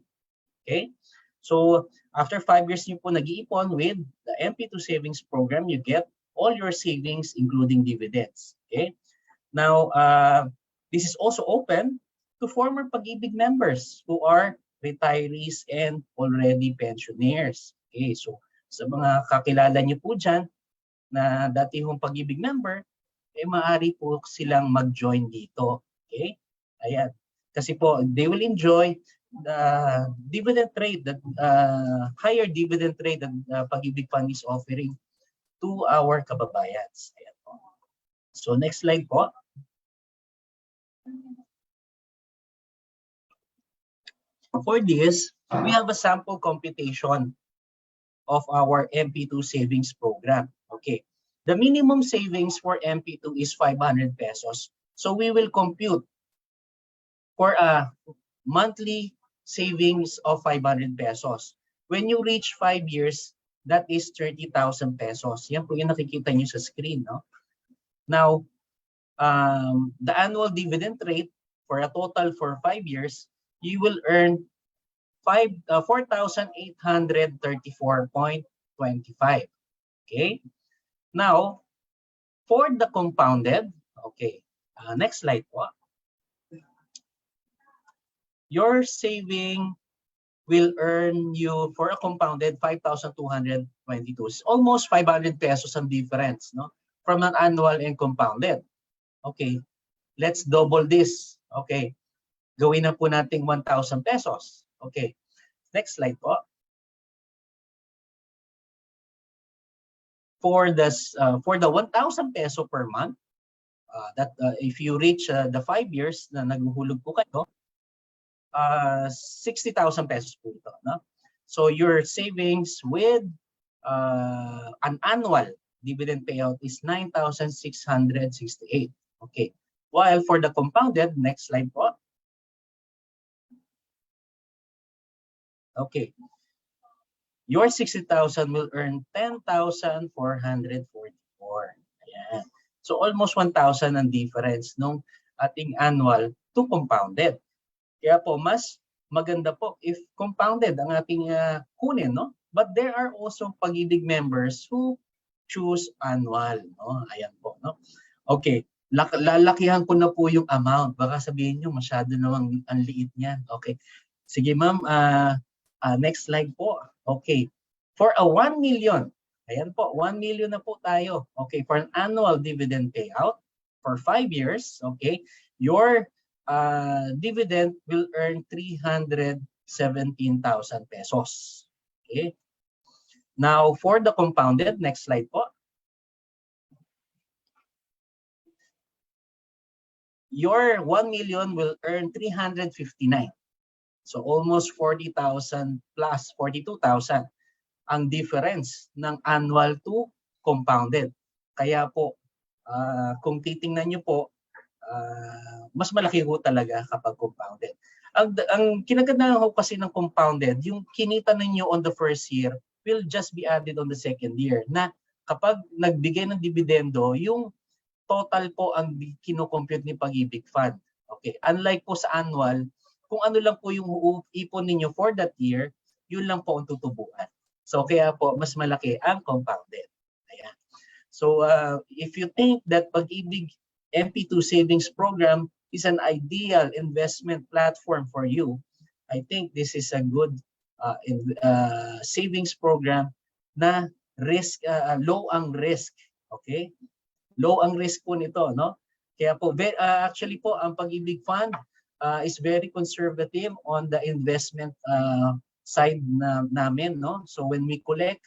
Okay? So, after 5 years nyo po nag-iipon with the MP2 savings program, you get all your savings including dividends. Okay? Now, this is also open to former Pag-ibig members who are retirees and already pensioners. Okay? So, sa mga kakilala nyo po dyan na dati hong Pag-ibig member, maaari po silang mag-join dito. Okay? Ayan. Kasi po, they will enjoy the dividend rate, that higher dividend rate that Pag-ibig Fund is offering to our kababayans. Ayan po. So next slide po. For this, we have a sample computation of our MP2 savings program. Okay. The minimum savings for MP2 is 500 pesos. So we will compute for a monthly savings of 500 pesos. When you reach 5 years, that is 30,000 pesos. Yan po yung nakikita nyo sa screen. No? Now, the annual dividend rate for a total for 5 years, you will earn 4,834.25. Okay. Now, for the compounded, okay, next slide po. Your saving will earn you for a compounded 5,222. Almost 500 pesos ang difference, no? From an annual and compounded. Okay, let's double this. Okay, gawin na po natin 1,000 pesos. Okay, next slide po. For the 1,000 peso per month, if you reach the 5 years na naghuhulog po kayo, 60,000 pesos po ito. No? So your savings with an annual dividend payout is 9,668. Okay. While for the compounded, next slide po. Okay. Your 60,000 will earn 10,444. Ayan. So almost 1,000 ang difference nung ating annual to compounded. Kaya po mas maganda po if compounded ang ating kunin, no? But there are also Pag-ibig members who choose annual, no? Ayan po, no? Okay, lalakihan ko na po yung amount. Baka sabihin nyo masyado namang ang liit niyan. Okay. Sige ma'am, next slide po. Okay. For a 1 million, ayan po, 1 million na po tayo. Okay, for an annual dividend payout for 5 years, okay, your dividend will earn 317,000 pesos. Okay. Now, for the compounded, next slide po. Your 1 million will earn 359. So almost 40,000 plus 42,000 ang difference ng annual to compounded. Kaya po, kung titingnan nyo po, mas malaki ho talaga kapag compounded. Ang kinagandahan ho kasi ng compounded, yung kinita ninyo on the first year will just be added on the second year. Na kapag nagbigay ng dividendo, yung total po ang kinocompute ni Pag-ibig Fund. Okay. Unlike po sa annual, kung ano lang po yung ipon ninyo for that year, yun lang po ang tutubuan. So kaya po, mas malaki ang compounded. Ayan. So if you think that Pag-ibig MP2 Savings Program is an ideal investment platform for you, I think this is a good savings program na low ang risk. Okay? Low ang risk po nito, no? Kaya po, actually po, ang Pag-ibig Fund is very conservative on the investment side namin, no? So when we collect,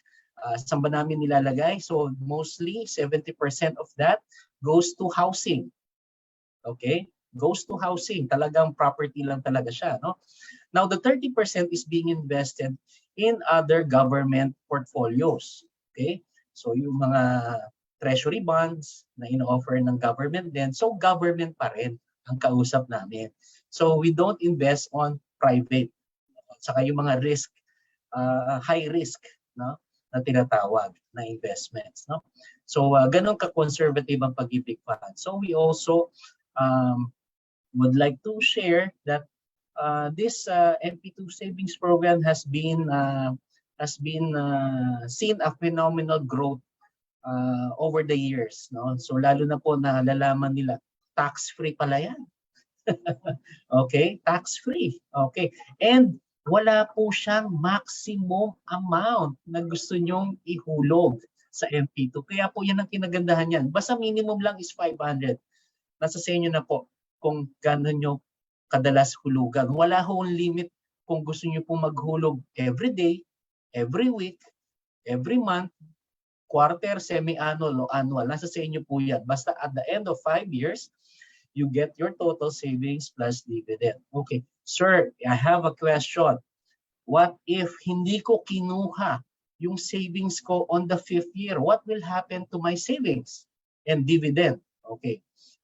saan ba namin nilalagay? So mostly 70% of that goes to housing. Okay? Goes to housing. Talagang property lang talaga siya, no? Now the 30% is being invested in other government portfolios. Okay? So yung mga treasury bonds na ino-offer ng government din. So government pa rin ang kausap namin. So we don't invest on private. Saka yung mga risk, high risk, no, na tinatawag na investments, no. So ganun ka-conservative ang Pag-ibig Fund. So we also would like to share that this MP2 savings program has been seen a phenomenal growth over the years, no. So lalo na po na nalalaman nila tax-free pala yan. Okay, tax-free. Okay. And wala po siyang maximum amount na gusto nyong ihulog sa MP2. Kaya po yan ang kinagandahan yan. Basta minimum lang is 500. Nasa sa inyo na po kung gano'n nyo kadalas hulugan. Wala hong limit kung gusto nyo pong maghulog every day, every week, every month, quarter, semi-annual o annual. Nasa sa inyo po yan. Basta at the end of 5 years, you get your total savings plus dividend. Okay. Sir, I have a question. What if hindi ko kinuha yung savings ko on the 5th year? What will happen to my savings and dividend? Okay.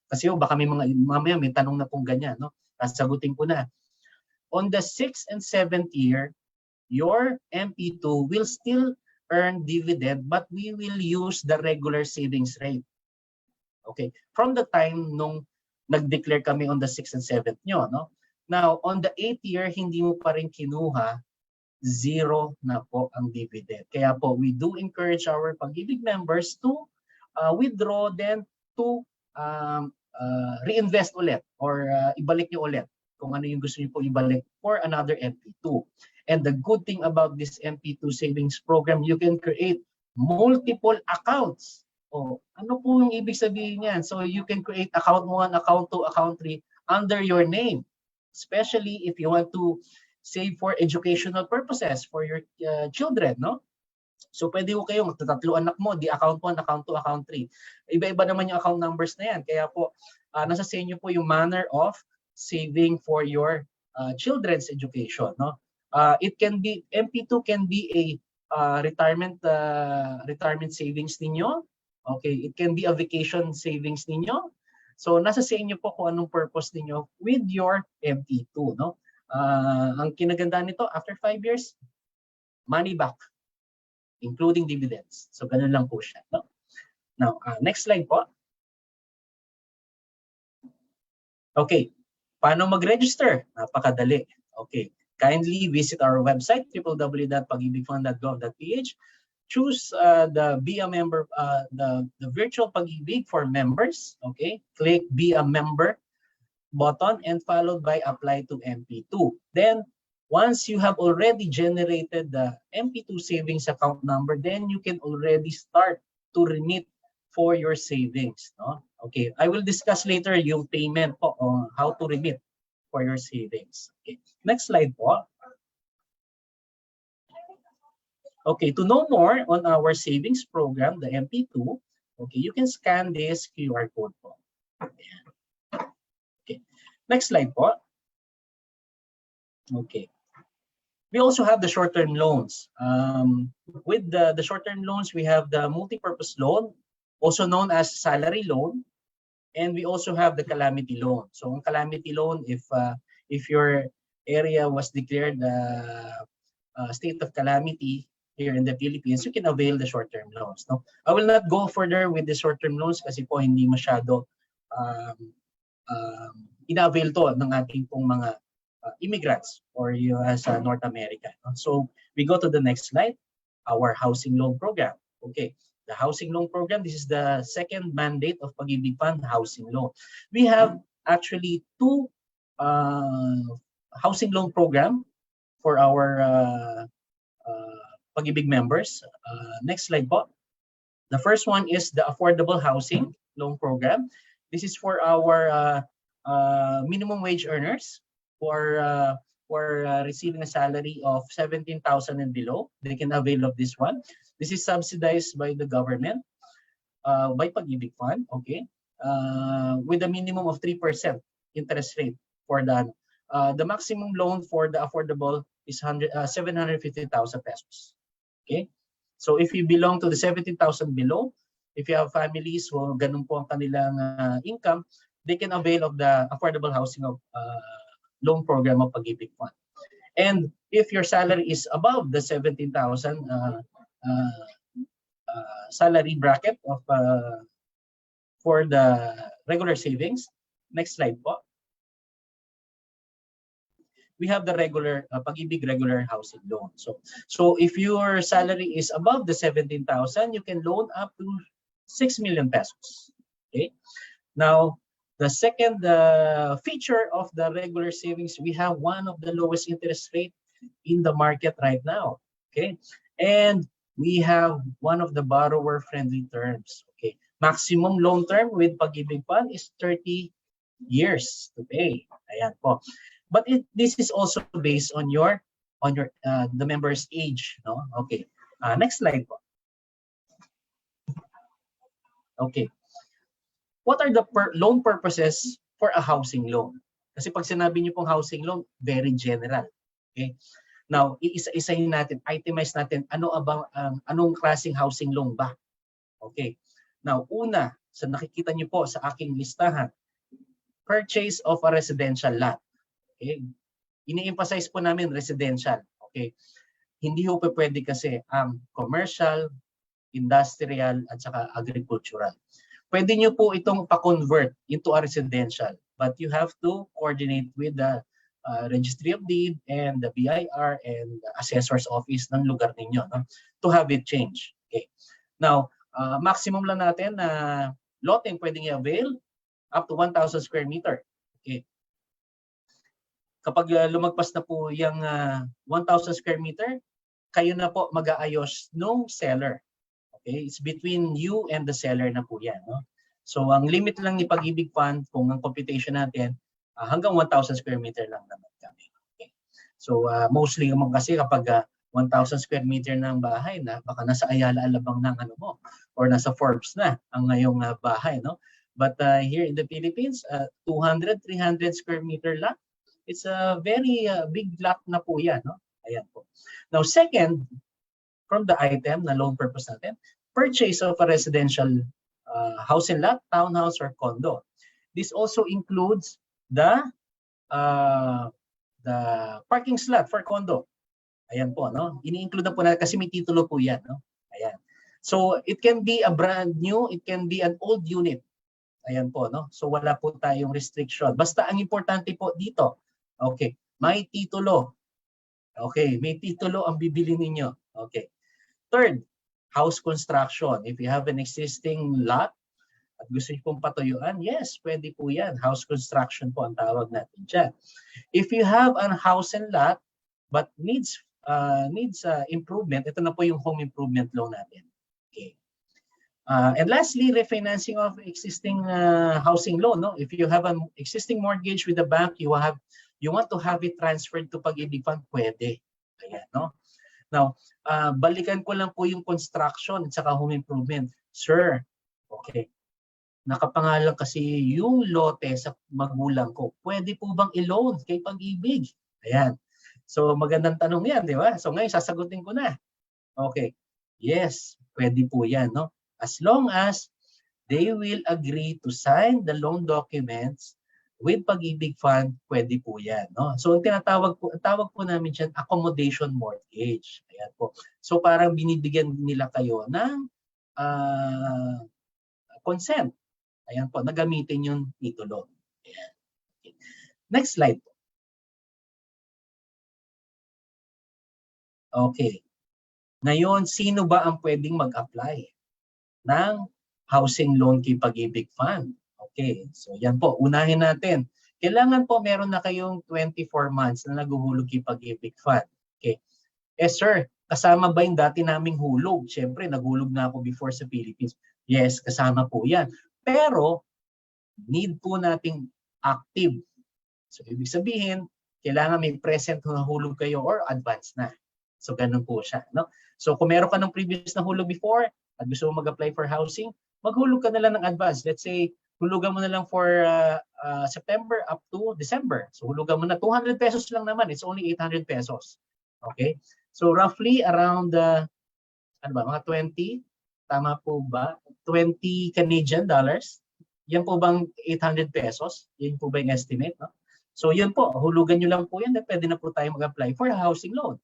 Kasi baka may mga mamaya may tanong na pong ganyan, no? Sasagutin ko na. On the 6th and 7th year, your MP2 will still earn dividend, but we will use the regular savings rate. Okay. From the time nung nag-declare kami on the 6th and 7th nyo, no? Now, on the 8th year, hindi mo pa rin kinuha, zero na po ang dividend. Kaya po, we do encourage our Pag-ibig members to withdraw, then to reinvest ulit or ibalik nyo ulit kung ano yung gusto nyo po ibalik for another MP2. And the good thing about this MP2 savings program, you can create multiple accounts. Oh, ano po yung ibig sabihin niyan? So you can create account 1, account 2, account 3 under your name. Especially if you want to save for educational purposes for your children, no? So pwede ko kayo, tatlo anak mo, di account 1, account 2, account 3. Iba-iba naman yung account numbers na yan. Kaya po, nasa sa inyo po yung manner of saving for your children's education, no? It can be, MP2 can be a retirement savings ninyo. Okay, it can be a vacation savings ninyo. So nasa sa inyo po kung anong purpose ninyo with your MP2, no? Ang kinagandaan nito, after 5 years, money back, including dividends. So ganun lang po siya, no? Now, next slide po. Okay, paano mag-register? Napakadali. Okay, kindly visit our website, www.pagibigfund.gov.ph. Choose the Be a Member, the virtual Pag-ibig for members. Okay, click Be a Member button and followed by Apply to MP2. Then, once you have already generated the MP2 savings account number, then you can already start to remit for your savings. No? Okay, I will discuss later yung payment po on how to remit for your savings. Okay, next slide po. Okay, to know more on our savings program, the MP2, okay, you can scan this QR code po. Okay, next slide po. Okay. We also have the short-term loans. With the short-term loans, we have the multi-purpose loan, also known as salary loan, and we also have the calamity loan. So, ang calamity loan, if your area was declared state of calamity here in the Philippines, you can avail the short-term loans. No, I will not go further with the short-term loans kasi po hindi masyado ina-avail to ng ating pong mga immigrants or US North America. So we go to the next slide, our housing loan program. Okay, the housing loan program, this is the second mandate of Pag-ibig Fund housing loan. We have actually two housing loan program for our Pag-ibig members. Next slide po. The first one is the affordable housing loan program. This is for our minimum wage earners who are receiving a salary of 17,000 and below. They can avail of this one. This is subsidized by the government, by Pag-ibig Fund, okay, with a minimum of 3% interest rate for that. The maximum loan for the affordable is 750,000 pesos. Okay, so if you belong to the 17,000 below, if you have families who ganun po ang kanilang income, they can avail of the affordable housing of loan program of Pag-ibig Fund. And if your salary is above the 17,000 salary bracket of for the regular savings, next slide po. We have the regular Pag-ibig regular housing loan. So if your salary is above the 17,000, you can loan up to 6 million pesos. Okay. Now, the second feature of the regular savings, we have one of the lowest interest rate in the market right now. Okay, and we have one of the borrower-friendly terms. Okay, maximum loan term with Pag-ibig Fund is 30 years to pay. Ayan po. But this is also based on your the member's age, no? Okay. Next slide po. Okay. What are the loan purposes for a housing loan? Kasi pag sinabi niyo pong housing loan, very general. Okay? Now, iisa-isahin natin, itemize natin, anong klaseng housing loan ba? Okay. Now, una, sa nakikita niyo po sa aking listahan, purchase of a residential lot. Okay. Ini-emphasize po namin residential. Okay. Hindi po pwede kasi ang commercial, industrial, at saka agricultural. Pwede nyo po itong pa-convert into a residential, but you have to coordinate with the Registry of Deed and the BIR and the Assessor's Office ng lugar ninyo, no? To have it change. Okay. Now, maximum lang natin na loteng pwedeng i-avail up to 1,000 square meter. Okay. Kapag lumagpas na po yung 1,000 square meter, kayo na po mag-aayos ng seller. Okay? It's between you and the seller na po yan. No? So, ang limit lang ni Pag-ibig Fund, kung ang computation natin, hanggang 1,000 square meter lang naman kami. Okay? So, mostly naman kasi kapag 1,000 square meter ng bahay na, baka nasa Ayala Alabang ng ano mo, or nasa Forbes na ang ngayong bahay. No? But here in the Philippines, 200, 300 square meter lang, it's a very big lot na po yan. No? Ayan po. Now, second, from the item na loan purpose natin, purchase of a residential house and lot, townhouse, or condo. This also includes the parking slot for condo. Ayan po, no? Ini-include na po na kasi may titulo po yan, no? Ayan. So, it can be a brand new, it can be an old unit. Ayan po, no? So, wala po tayong restriction. Basta ang importante po dito, okay, may titulo. Okay, may titulo ang bibili ninyo. Okay. Third, house construction. If you have an existing lot at gusto niyo pong patuyuan, yes, pwede po yan. House construction po ang tawag natin dyan. If you have a house and lot but needs improvement, ito na po yung home improvement loan natin. Okay. And lastly, refinancing of existing housing loan. No? If you have an existing mortgage with the bank, you want to have it transferred to Pag-ibig Fund, pwede. Ayan, no? Now, balikan ko lang po yung construction at saka home improvement. Sir, okay, nakapangalan kasi yung lote sa magulang ko. Pwede po bang i-loan kay Pag-ibig? Ayan. So, magandang tanong yan, di ba? So, ngayon, sasagutin ko na. Okay. Yes, pwede po yan, no? As long as they will agree to sign the loan documents with Pag-ibig Fund, pwede po yan, no? So, tawag po namin dyan, accommodation mortgage. Ayan po. So, parang binibigyan nila kayo ng consent. Ayan po, nagamitin yung titulo. Ayan. Okay. Next slide po. Okay. Ngayon, sino ba ang pwedeng mag-apply ng housing loan kay Pag-ibig Fund? Okay, so yan po, unahin natin. Kailangan po meron na kayong 24 months na naguhulog kay Pag-ibig Fund. Okay. Eh sir, kasama ba yung dati naming hulog? Siyempre, naghulog na ako before sa Philippines. Yes, kasama po yan. Pero, need po nating active. So, ibig sabihin, kailangan may present na hulog kayo or advance na. So, ganun po siya. No? So, kung meron ka ng previous na hulog before at gusto mo mag-apply for housing, maghulog ka na lang ng advance. Let's say, hulugan mo na lang for September up to December. So, hulugan mo na 200 pesos lang naman. It's only 800 pesos. Okay? So, roughly around, mga 20, tama po ba? 20 Canadian dollars. Yan po bang 800 pesos? Yan po ba yung estimate? No? So, yan po. Hulugan nyo lang po yan. Pwede na po tayo mag-apply for a housing loan.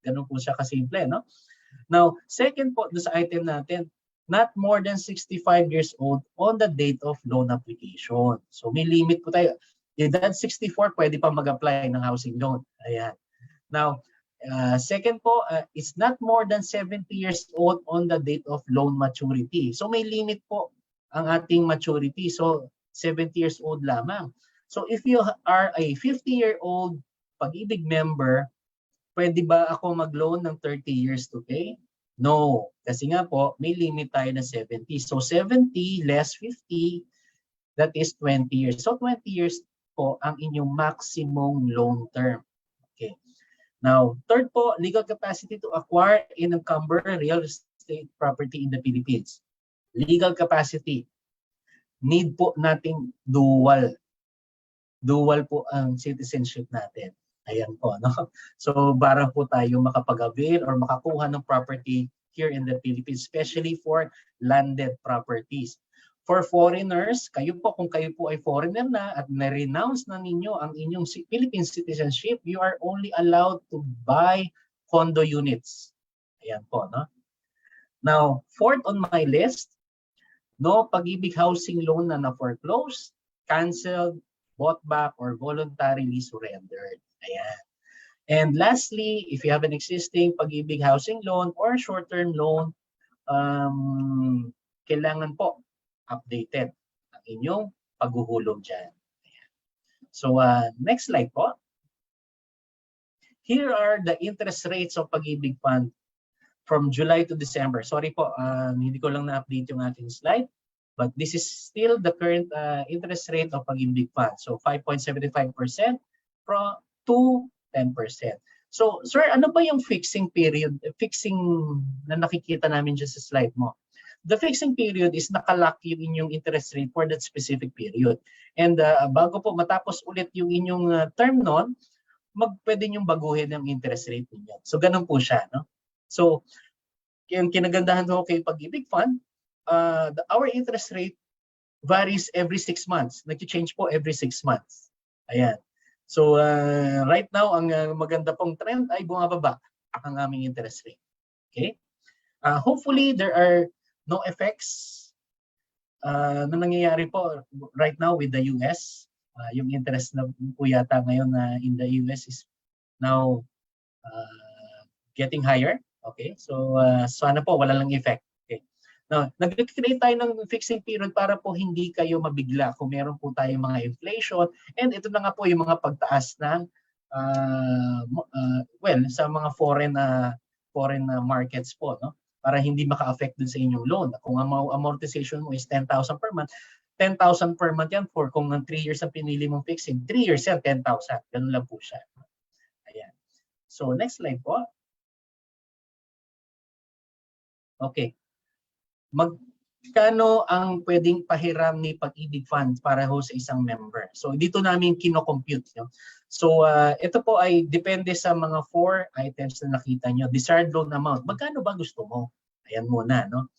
Ganun po siya kasimple. No? Now, second po sa item natin, not more than 65 years old on the date of loan application. So, may limit po tayo. Edad 64, pwede pa mag-apply ng housing loan. Ayan. Now, second po, it's not more than 70 years old on the date of loan maturity. So, may limit po ang ating maturity. So, 70 years old lamang. So, if you are a 50-year-old Pag-ibig member, pwede ba ako mag-loan ng 30 years to pay? No. Kasi nga po, may limit tayo na 70. So, 70 less 50, that is 20 years. So, 20 years po ang inyong maximum loan term. Okay. Now, third po, legal capacity to acquire and encumber real estate property in the Philippines. Legal capacity. Need po nating dual dual po ang citizenship natin. Ayan po, no? So, para po tayo makapag-avail or makakuha ng property here in the Philippines, especially for landed properties. For foreigners, kayo po, kung kayo po ay foreigner na at na-renounce na ninyo ang inyong Philippine citizenship, you are only allowed to buy condo units. Ayan po, no? Now, fourth on my list, no pag-ibig housing loan na na-foreclosed, canceled, bought back, or voluntarily surrendered. Ayan. And lastly, if you have an existing pag-ibig housing loan or short-term loan, kailangan po updated ang inyong paghuhulog dyan. Ayan. So, next slide po. Here are the interest rates of pag-ibig fund from July to December. Sorry po, hindi ko lang na-update yung ating slide. But this is still the current interest rate of pag-ibig fund. So 5.75% to 10%. So sir, ano ba yung fixing period, fixing na nakikita namin dyan sa slide mo? The fixing period is nakalock yung inyong interest rate for that specific period. And bago po matapos ulit yung inyong term nun, pwede niyong baguhin ang interest rate ninyo. So ganun po siya, no? So yung kinagandahan ko kay pag-ibig fund, our interest rate varies every 6 months. Nag-change po every 6 months. Ayan. So right now, ang maganda pong trend ay bumababa ang aming interest rate. Okay? Hopefully, there are no effects na nangyayari po right now with the US. Yung interest na po yata ngayon in the US is now getting higher. Okay? So sana po wala lang effect. Okay. Now, nag-create tayo ng fixing period para po hindi kayo mabigla kung meron po tayong mga inflation. And ito na nga po yung mga pagtaas ng sa mga foreign markets po, no? Para hindi maka-affect dun sa inyong loan. Kung ang amortization mo is 10,000 per month, 10,000 per month yan for kung 3 years ang pinili mong fixing, 3 years yan, 10,000. Ganun lang po siya. Ayan. So, next slide po. Okay. Magkano ang pwedeng pahiram ni Pag-ibig Fund para ho sa isang member? So, dito namin kino-compute. No? So, ito po ay depende sa mga 4 items na nakita nyo. Desired loan amount. Magkano ba gusto mo? Ayan muna, no?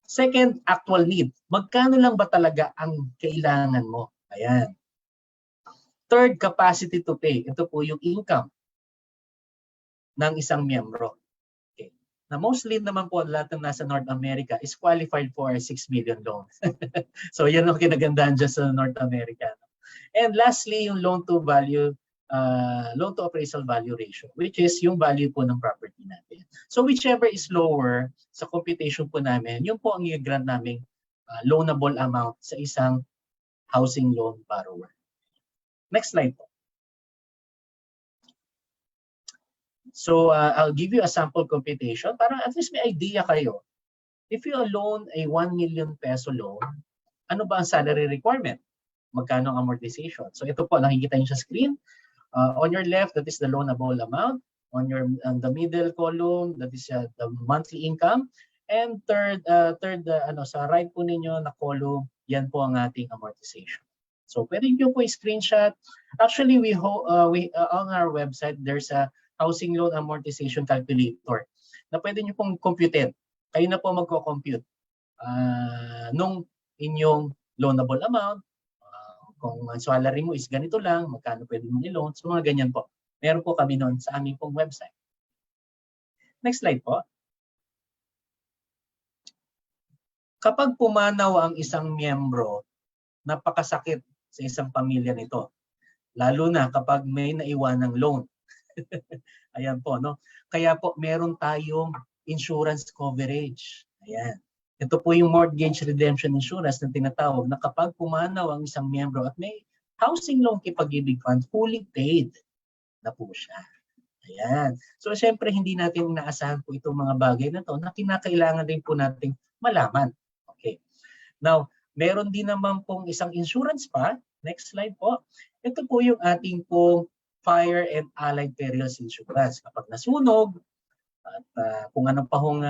Second, actual need. Magkano lang ba talaga ang kailangan mo? Ayan. Third, capacity to pay. Ito po yung income ng isang miyembro. Okay. Na mostly naman po lahat ng nasa North America is qualified for a 6 million loan. So, yan ang kinagandahan dyan sa North America. And lastly, yung loan to appraisal value ratio, which is yung value po ng property natin. So whichever is lower sa computation po namin, yun po ang i-grant namin loanable amount sa isang housing loan borrower. Next slide po. So I'll give you a sample computation para at least may idea kayo. If you loan a 1 million peso loan, ano ba ang salary requirement? Magkano ang amortization? So ito po, nakikita niyo sa screen. On your left, that is the loanable amount. On the middle column, that is the monthly income. And third, sa right po ninyo na column, yan po ang ating amortization. So pwede nyo po i-screenshot. Actually, we on our website, there's a housing loan amortization calculator na pwede nyo pong computein. Kayo na po magko-compute nung inyong loanable amount. Kung ang salary mo is ganito lang, magkano pwede mong i-loan. So mga ganyan po. Meron po kami noon sa aming pong website. Next slide po. Kapag pumanaw ang isang miyembro, napakasakit sa isang pamilya nito. Lalo na kapag may naiwan ng loan. Ayan po, no? Kaya po meron tayong insurance coverage. Ayan. Ito po yung mortgage redemption insurance na tinatawag na kapag pumanaw ang isang miyembro at may housing loan kay Pag-ibig Fund, fully paid na po siya. Ayan. So, syempre, hindi natin inaasahan po itong mga bagay na to na kinakailangan din po nating malaman. Okay. Now, meron din naman pong isang insurance pa. Next slide po. Ito po yung ating pong fire and allied perils insurance. Kapag nasunog, at kung ano pa hong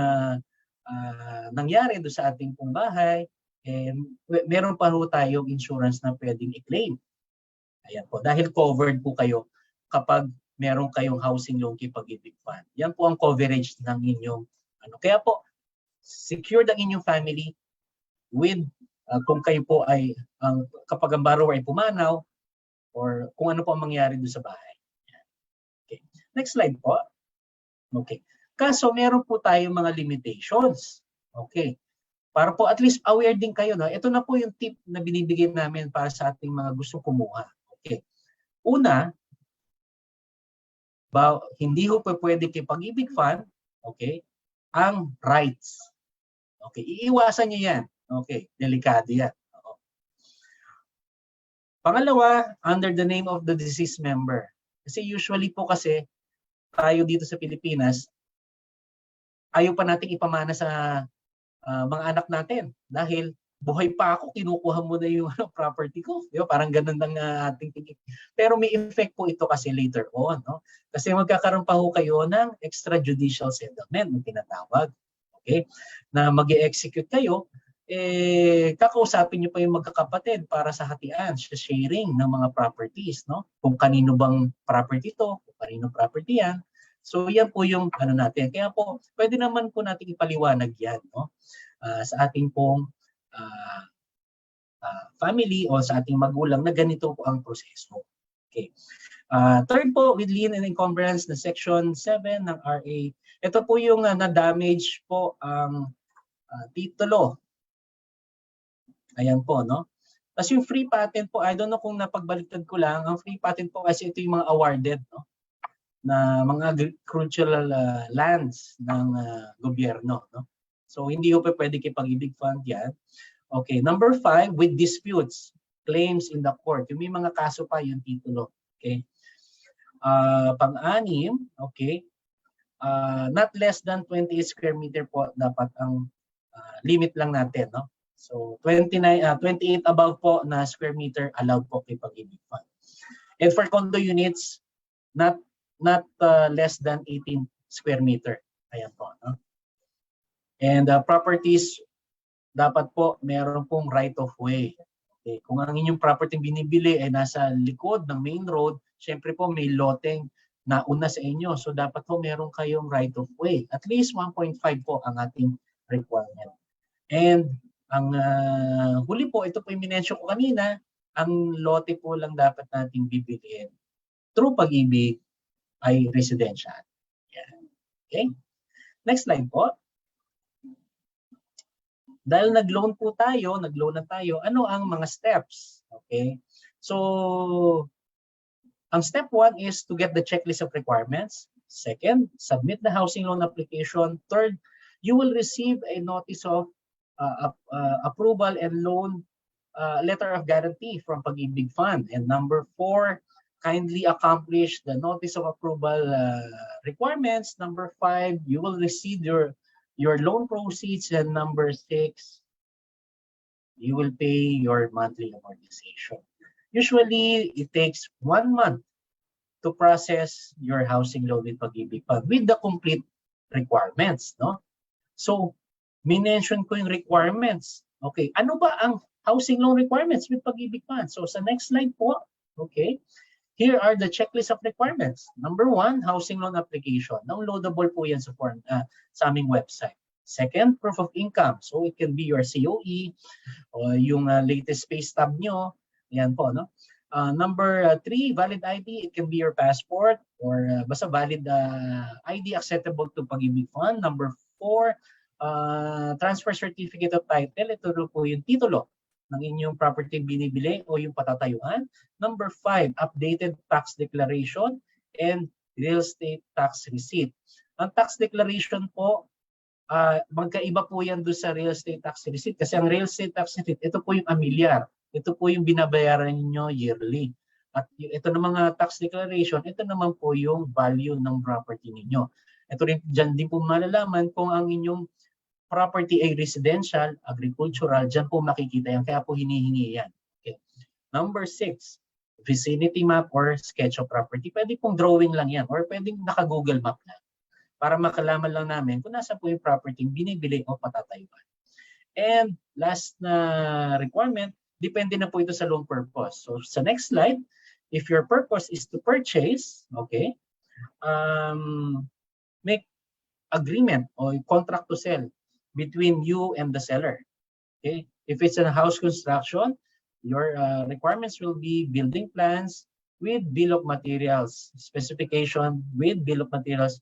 nangyari doon sa ating pong bahay, meron pa ho tayong insurance na pwedeng i-claim. Ayan po, dahil covered po kayo kapag meron kayong housing loan kay Pag-ibig Fund. Yan po ang coverage ng inyong ano. Kaya po, secured ang inyong family with kung kayo po ay kapag ang borrower ay pumanaw or kung ano po ang mangyari doon sa bahay. Okay. Next slide po. Okay. Kaso meron po tayong mga limitations. Okay. Para po at least aware din kayo. No? Ito na po yung tip na binibigay namin para sa ating mga gustong kumuha. Okay. Una, hindi ho pa pwede kay Pag-ibig Fund, okay, ang rights. Okay, iiwasan niyo yan. Okay, delikado yan. Pangalawa, under the name of the deceased member. Kasi usually po kasi tayo dito sa Pilipinas, ayaw pa nating ipamana sa mga anak natin dahil buhay pa ako, kinukuha mo na yung property ko. Diba? Parang ganun ang ating tingin. Pero may effect po ito kasi later on. No? Kasi magkakaroon pa ho kayo ng extrajudicial settlement na tinatawag. Okay? Na mag-execute kayo, kakausapin nyo pa yung magkakapatid para sa hatian, sa sharing ng mga properties. No? Kung kanino bang property to, kung kanino property yan. So yan po yung ano natin. Kaya po, pwede naman po natin ipaliwanag yan, no? Sa ating pong family o sa ating magulang na ganito po ang proseso. Okay. Third po, with lien and encumbrance na Section 7 ng RA. Ito po yung na-damage po ang titulo. Ayan po, no? Tapos yung free patent po, I don't know kung napagbaliktad ko lang, ang free patent po kasi ito yung mga awarded, no? Na mga agricultural lands ng gobyerno, no? So hindi ko pa pwede kay Pag-ibig Fund yan. Okay, number 5, with disputes, claims in the court. Yung may mga kaso pa yung titulo. Okay. Pang-anim, okay, not less than 28 square meter po dapat ang limit lang natin, no? So 28 above po na square meter allowed po kay Pag-ibig Fund. And for condo units, not less than 18 square meter. Ayan po, no? And properties, dapat po meron pong right of way. Okay. Kung ang inyong property binibili ay nasa likod ng main road, syempre po may loteng na una sa inyo. So dapat po meron kayong right of way. At least 1.5 po ang ating requirement. And ang huli po, ito po yung minensyon ko kanina, ang lote po lang dapat nating bibiliin through Pag-ibig ay residential. Yeah. Okay. Next slide po. Dahil nag-loan na tayo, ano ang mga steps? Okay? So, ang step 1 is to get the checklist of requirements. Second, submit the housing loan application. Third, you will receive a notice of approval and loan letter of guarantee from Pag-ibig Fund. And number 4, kindly accomplish the notice of approval requirements. Number 5, you will receive your loan proceeds. And number 6, you will pay your monthly amortization. Usually, it takes 1 month to process your housing loan with Pag-ibig Fund with the complete requirements. No? So, minention ko yung requirements. Okay, ano ba ang housing loan requirements with Pag-ibig Fund? So, sa next slide po, okay, here are the checklist of requirements. Number 1, housing loan application. Downloadable po yan sa form sa aming website. Second, proof of income. So it can be your COE o yung latest pay stub nyo. Yan po, no? Number 3, valid ID. It can be your passport or basta valid ID acceptable to Pag-ibig Fund. Number 4, transfer certificate of title. Ito po yung titulo ng inyong property binibili o yung patatayuan. Number 5, updated tax declaration and real estate tax receipt. Ang tax declaration po, magkaiba po yan doon sa real estate tax receipt. Kasi ang real estate tax receipt, ito po yung amilyar. Ito po yung binabayaran niyo yearly. At ito ng mga tax declaration, ito naman po yung value ng property ninyo. Ito rin, dyan din po malalaman kung ang inyong property ay residential, agricultural, dyan po makikita yan. Kaya po hinihingi yan. Okay. Number 6, vicinity map or sketch of property. Pwede pong drawing lang yan or pwedeng naka-Google map lang para makalaman lang namin kung nasa po yung property binibili o patatayuan. And last na requirement, depende na po ito sa loan purpose. So sa next slide, if your purpose is to purchase, okay, make agreement or contract to sell between you and the seller. Okay, if it's a house construction, your requirements will be building plans with bill of materials, specification with bill of materials,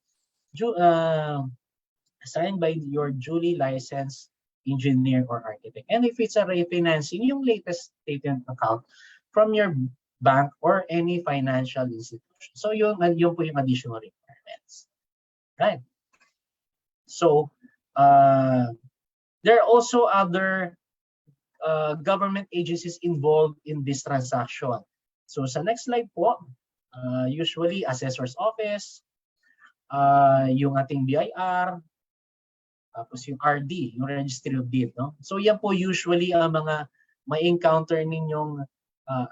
signed by your duly licensed engineer or architect. And if it's a refinancing, yung latest statement account from your bank or any financial institution. So yun po yung additional requirements. Right. So there are also other government agencies involved in this transaction. So sa next slide po, usually assessor's office, yung ating BIR, tapos yung RD, yung Registry of Deed, no? So yan po usually ang mga may encounter ninyong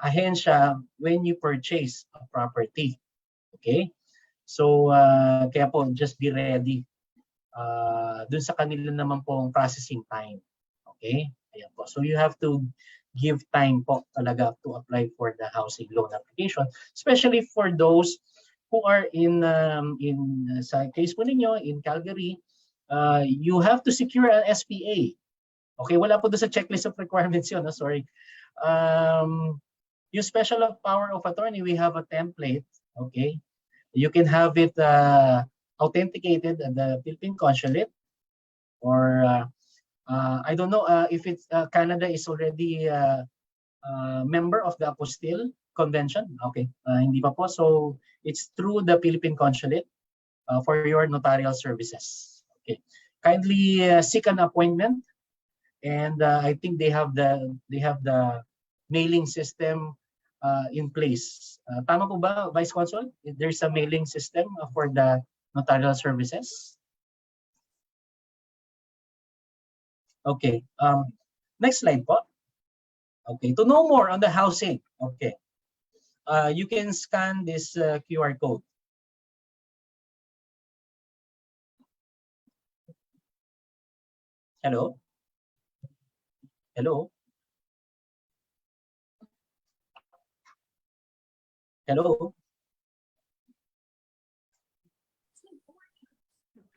ahensya when you purchase a property. Okay? So kaya po just be ready dun sa kanila naman pong processing time. Okay? Ayan po. So you have to give time po talaga to apply for the housing loan application, especially for those who are in sa case po ninyo in Calgary, you have to secure an SPA. Okay, wala po doon sa checklist of requirements yun. No? Sorry. Yung special power of attorney, we have a template. Okay, you can have it authenticated at the Philippine Consulate, or I don't know if it's Canada is already member of the Apostille Convention. Okay, hindi pa po. So it's through the Philippine Consulate for your notarial services. Okay, kindly seek an appointment, and I think they have the mailing system in place. Tama po ba, Vice Consul? There's a mailing system for the notarial services. Okay. Next slide po. Okay. To know more on the housing, okay, you can scan this QR code. Hello? Hello? Hello?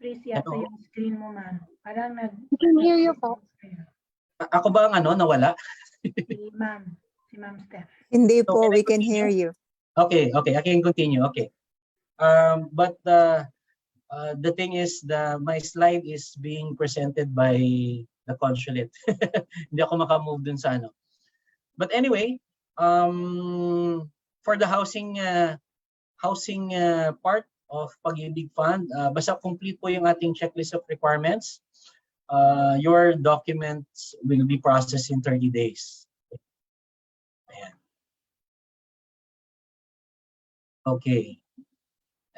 Freeze yata Hello? yung screen mo, ma'am. Parang nag... I can hear you po. Ako ba ang nawala? Si ma'am Steph. Hindi So, po, can I we can continue? hear you. Okay, I can continue. Okay. But the thing is, my slide is being presented by the consulate. Hindi ako makamove dun sa ano. But anyway, for the housing part of Pag-ibig Fund, basta complete po yung ating checklist of requirements. Your documents will be processed in 30 days. Ayan. Okay.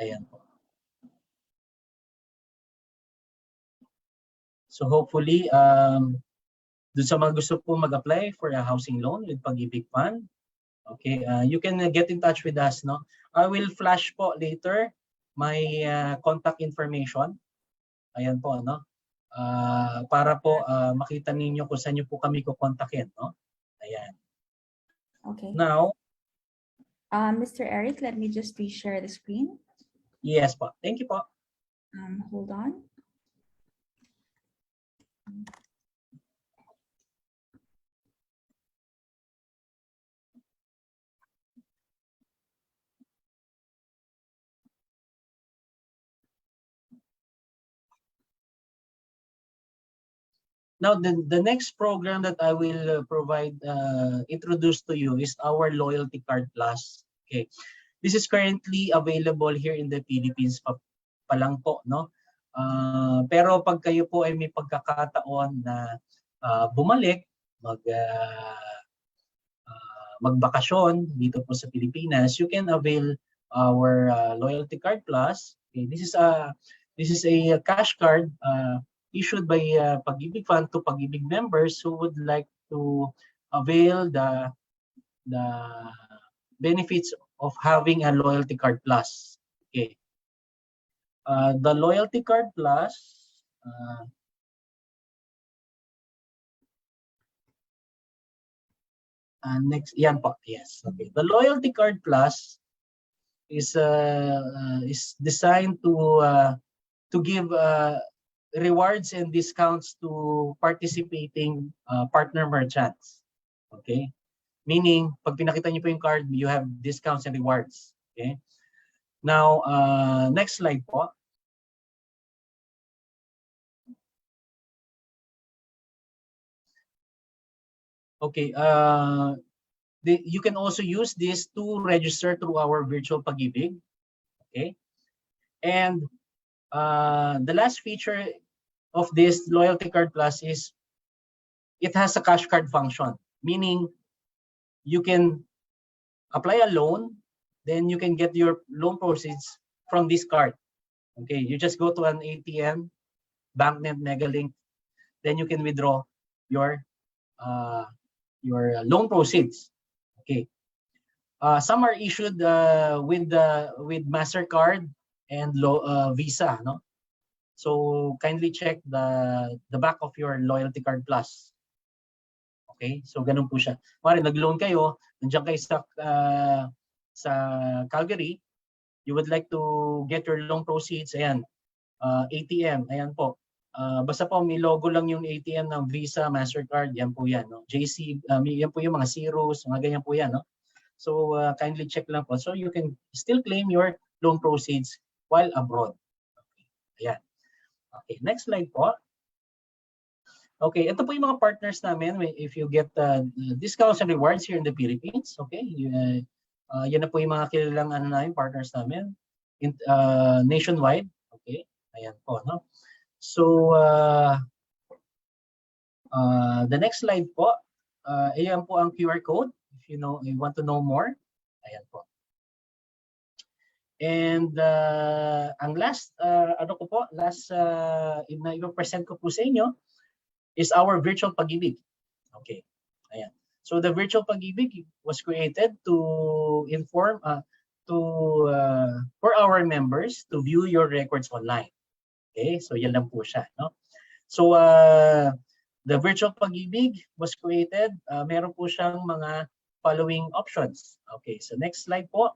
Ayan po. So hopefully, dun sa mga gusto po mag-apply for a housing loan with Pag-ibig Fund, okay, you can get in touch with us, no? I will flash po later my contact information. Ayan po, no? Para po makita ninyo kung saan nyo po kami kukontakin, no? Ayan. Okay. Now, Mr. Eric, let me just reshare the screen. yes po. Thank you po. Hold on. Now, the next program that I will introduce to you is our Loyalty Card Plus. Okay, this is currently available here in the Philippines pa lang po, no? Pero pag kayo po ay may pagkakataon na bumalik, magbakasyon dito po sa Pilipinas, you can avail our Loyalty Card Plus. Okay, this is a cash card issued by Pag-ibig Fund to Pag-ibig members who would like to avail the benefits of having a Loyalty Card Plus. Okay. The Loyalty Card Plus Next, yan po. Yes. Okay. The Loyalty Card Plus is designed to give rewards and discounts to participating partner merchants. Okay? Meaning, pag pinakita niyo po yung card, you have discounts and rewards. Okay? Now, next slide po. Okay, you can also use this to register through our virtual pag-ibig. Okay? And the last feature of this Loyalty Card Plus is it has a cash card function, meaning you can apply a loan, then you can get your loan proceeds from this card. Okay, you just go to an ATM, BankNet, Megalink, then you can withdraw your loan proceeds. Okay. Some are issued with MasterCard and Visa, no? So kindly check the back of your Loyalty Card Plus. Okay? So ganun po siya. Mari nag-loan kayo, nandiyan kayo sa Calgary, you would like to get your loan proceeds, ayan. ATM, ayan po. Basta po may logo lang yung ATM ng Visa, MasterCard, yan po yan, no? JC, yan po yung mga zeros, mga ganyan po yan, no? So kindly check lang po. So you can still claim your loan proceeds while abroad. Okay. Ayan. Okay, next slide po. Okay, ito po yung mga partners namin. If you get discounts and rewards here in the Philippines, okay, yan na po yung mga kilalang partners namin nationwide. Okay, ayan po, no? So, the next slide po, ayan po ang QR code. If you want to know more, ayan po. And ang last, i-present ko po sa inyo is our virtual pag-ibig. Okay, ayan. So the virtual pag-ibig was created to inform, for our members to view your records online. Okay, so yan lang po siya, no? So the virtual pag-ibig was created, meron po siyang mga following options. Okay, so next slide po.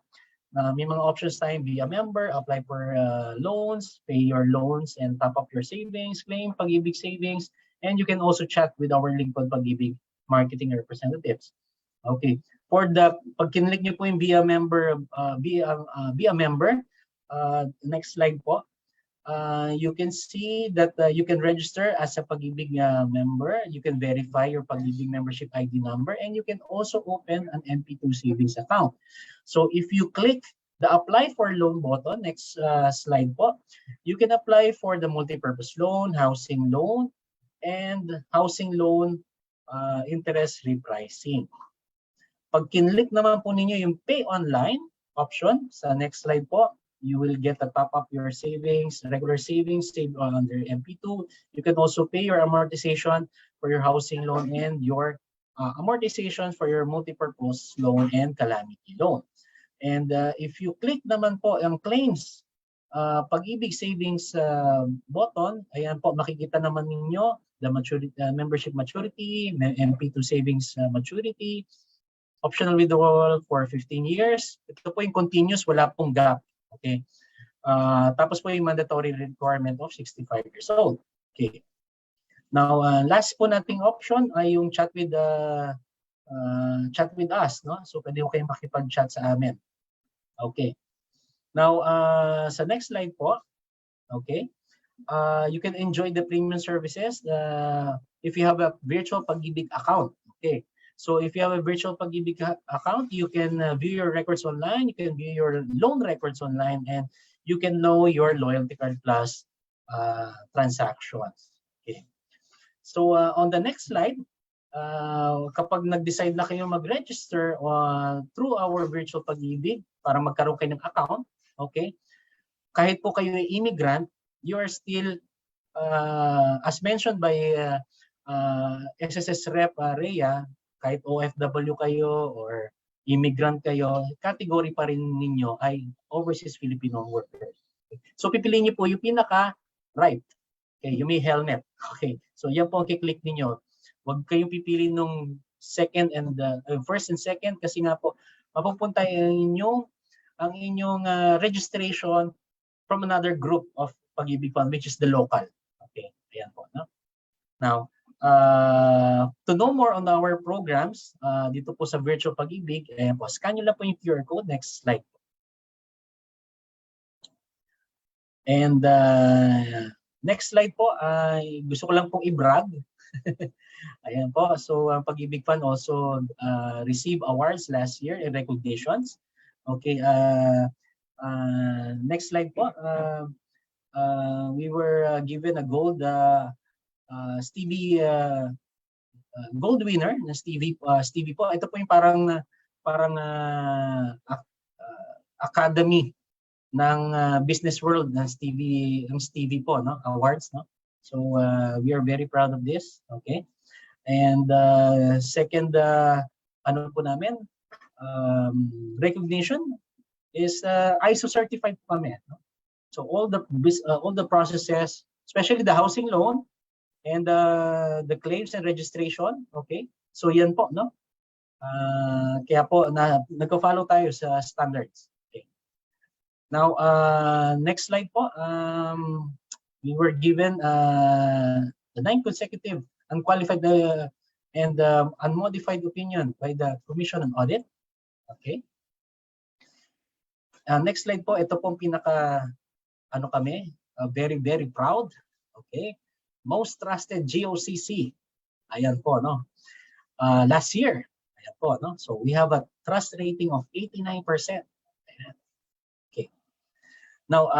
May mga options tayo: be a member, apply for loans, pay your loans and top up your savings, claim pag-ibig savings, and you can also chat with our Lingkod Pag-ibig marketing representatives. Okay, for the pag kinlik niyo po yung be a member, next slide po. You can see that you can register as a Pag-ibig member. You can verify your Pag-ibig membership ID number, and you can also open an MP2 savings account. So if you click the apply for loan button, next slide po, you can apply for the multipurpose loan, housing loan, and housing loan interest repricing. Pag kinlik naman po ninyo yung pay online option, sa next slide po, you will get a top up your savings, regular savings, save under MP2. You can also pay your amortization for your housing loan and your amortization for your multipurpose loan and calamity loan. And if you click naman po ang claims Pag-ibig savings button, ayan po, makikita naman ninyo the maturity, membership maturity, MP2 savings maturity, optional withdrawal for 15 years. Ito po yung continuous, wala pong gap. Okay. Tapos po yung mandatory requirement of 65 years old. Okay. Now, last po nating option ay yung chat with us, no? So pwede ko kayong makipag-chat sa amin. Okay. Now, sa next slide po, okay, you can enjoy the premium services if you have a virtual Pag-ibig account. Okay, so if you have a virtual Pag-ibig account, you can view your records online, you can view your loan records online, and you can know your Loyalty Card Plus transactions. Okay, so on the next slide, kapag nag-decide na kayo mag-register through our virtual Pag-ibig para magkaroon kayo ng account, okay, kahit po kayo ay immigrant, you are still, as mentioned by SSS Rep Rhea, kahit OFW kayo or immigrant kayo, category pa rin ninyo ay overseas Filipino workers. So pipiliin niyo po yung pinaka-right. Okay, yung may helmet. Okay, so yan po ang kiklik ninyo. Huwag kayong pipili nung first and second kasi nga po mapupunta ang inyong registration from another group of Pag-ibig Fund, which is the local. Okay, ayan po, no? Now, to know more on our programs, dito po sa Virtual Pag-ibig, ayan po, scan nyo lang po yung QR code. Next slide. And next slide po, gusto ko lang pong i-brag. Ayan po, so ang Pag-ibig Fund also received awards last year and recognitions. Okay, next slide po. We were given a gold Stevie gold winner na Stevie po. Ito po yung parang academy ng business world ng Stevie po, no, awards, no. So we are very proud of this. Okay, and second ano po namin recognition is ISO certified po kami, no? So all the processes, especially the housing loan and the claims and registration, okay? So yan po, no? Kaya po nagko-follow tayo sa standards. Okay. Now, next slide po. We were given the 9th consecutive unqualified and unmodified opinion by the Commission on Audit. Okay. Next slide po. Ito pong kami, very, very proud. Okay. Most trusted GOCC. Ayan po, no? Last year. Ayan po, no? So we have a trust rating of 89%. Ayan. Okay. Now,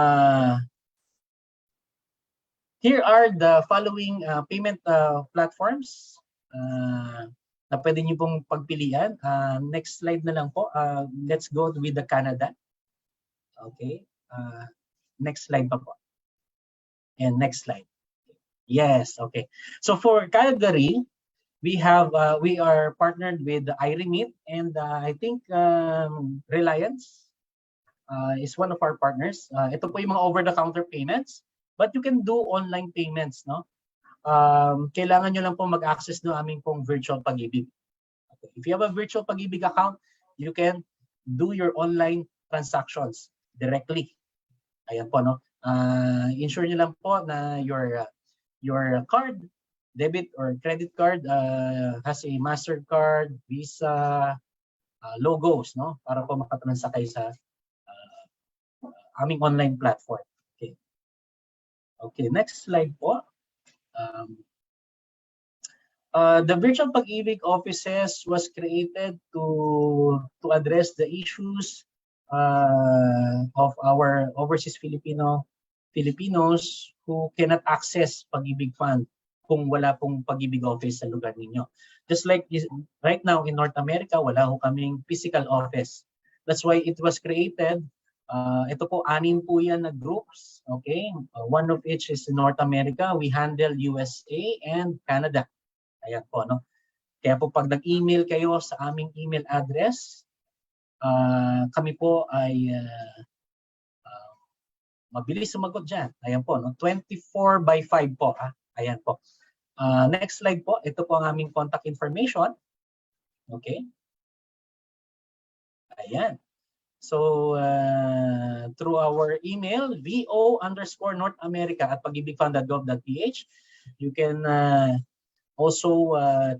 here are the following payment platforms na pwede nyo pong pagpilian. Next slide na lang po. Let's go with the Canada. Okay. Next slide pa po. And next slide. Yes, okay. So for Calgary, we are partnered with iRemit and I think Reliance is one of our partners. Ito po yung mga over-the-counter payments, but you can do online payments, no? Kailangan nyo lang po mag-access ng aming pong Virtual Pag-ibig. Okay. If you have a Virtual Pag-ibig account, you can do your online transactions directly. Ayan po, no? Ensure nyo lang po na your card, debit or credit card has a MasterCard, Visa, logos, no? Para po makatransakay sa aming online platform. Okay. Okay, next slide po. The Virtual Pag-ibig offices was created to address the issues of our overseas Filipinos who cannot access Pag-ibig Fund kung wala pong Pag-ibig office sa lugar ninyo. Just like right now in North America, wala ho kaming physical office. That's why it was created. Ito po, 6 po yan na groups. Okay? One of each is in North America. We handle USA and Canada. Ayan po, no? Kaya po pag nag-email kayo sa aming email address, kami po ay mabilis sumagot dyan. Ayan po, no? 24/5 po. Ayan po. Next slide po. Ito po ang aming contact information. Okay. Ayan. So, through our email, vo_NorthAmerica@pagibigfund.gov.ph, you can also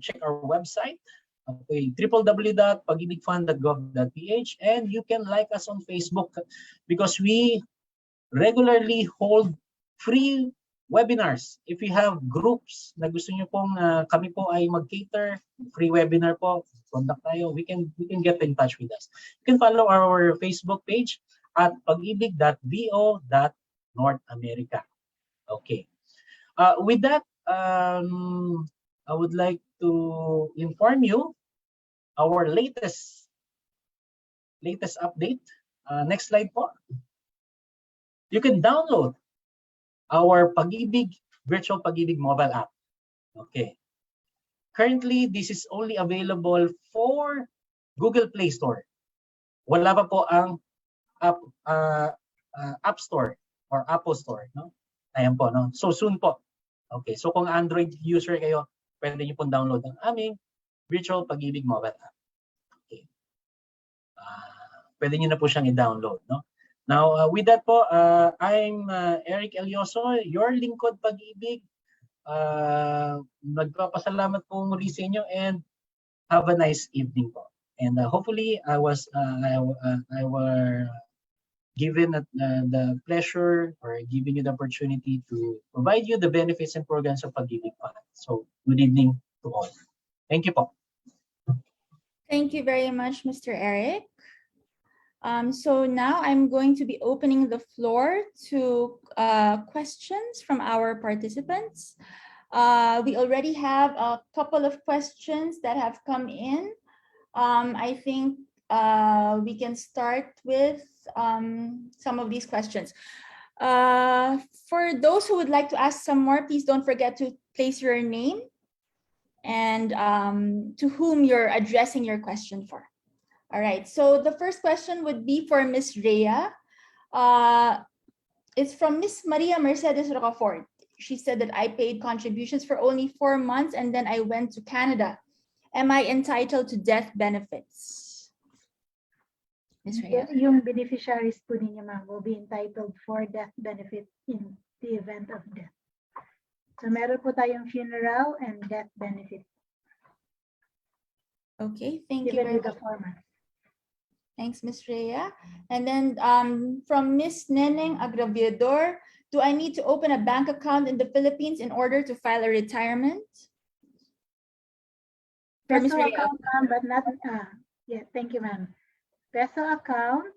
check our website. Okay, www.pagibigfund.gov.ph, and you can like us on Facebook because we regularly hold free webinars. If you have groups na gusto nyo pong kami po ay mag-cater, free webinar po, contact tayo. We can get in touch with us. You can follow our Facebook page at pagibig.vo.NorthAmerica. Okay. With that, I would like to inform you our latest update. Next slide po. You can download our Pag-ibig Virtual Pag-ibig mobile app. Okay. Currently, this is only available for Google Play Store. Wala pa po ang App Store or Apple Store, no? Ayan po, no? So soon po. Okay, so kung Android user kayo, pwede niyo pong download ang aming Virtual Pag-ibig mobile app. Okay. Pwede nyo na po siyang i-download. No? Now, with that po, I'm Eric Elioso, your lingkod Pag-ibig. Nagpapasalamat po muli sa inyo and have a nice evening po. And hopefully, I were given the pleasure or giving you the opportunity to provide you the benefits and programs of Pag-ibig Fund. So, good evening to all. Thank you po. Thank you very much, Mr. Eric. So now I'm going to be opening the floor to questions from our participants. We already have a couple of questions that have come in. I think we can start with some of these questions. For those who would like to ask some more, please don't forget to place your name and to whom you're addressing your question for. All right, so the first question would be for Ms. Rhea. It's from Ms. Maria Mercedes Rocafort. She said that I paid contributions for only 4 months and then I went to Canada. Am I entitled to death benefits? Ms. Rhea? Yung beneficiaries po ninyo, ma'am, will be entitled for death benefit in the event of death. So meron po tayong funeral and death benefit. Okay, thank you Given very with the much. 4 months. Thanks, Ms. Rhea. And then from Ms. Neneng Agraviador, do I need to open a bank account in the Philippines in order to file a retirement? For Ms. Peso Rhea. account, ma'am, but not, yeah, thank you, ma'am. Peso account,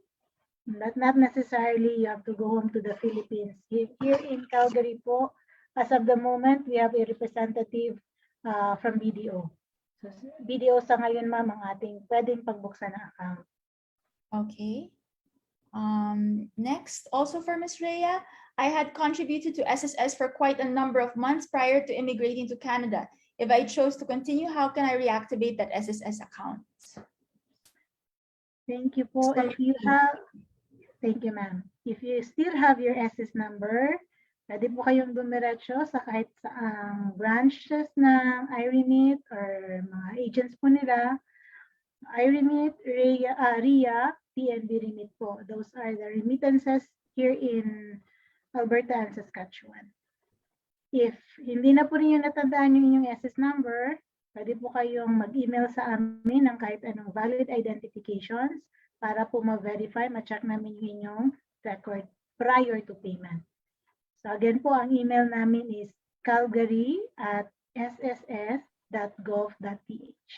but not necessarily you have to go home to the Philippines. Here in Calgary po, as of the moment, we have a representative from BDO. So BDO sa ngayon, ma'am, ang ating pwedeng pagbuksan ng account. Okay. Next, also for Ms. Rhea, I had contributed to SSS for quite a number of months prior to immigrating to Canada. If I chose to continue, how can I reactivate that SSS account? Thank you po. If you have, thank you, ma'am. If you still have your SS number, pwede po kayong dumiretso sa kahit saang branches ng iRemit or mga agents po nila. iRemit, RIA, PNB Remit po. Those are the remittances here in Alberta and Saskatchewan. If hindi na po ninyo natandaan yung inyong SS number, pwede po kayong mag-email sa amin ng kahit anong valid identifications para po ma-verify, ma-check namin yung inyong record prior to payment. So again po, ang email namin is calgary@sss.gov.ph.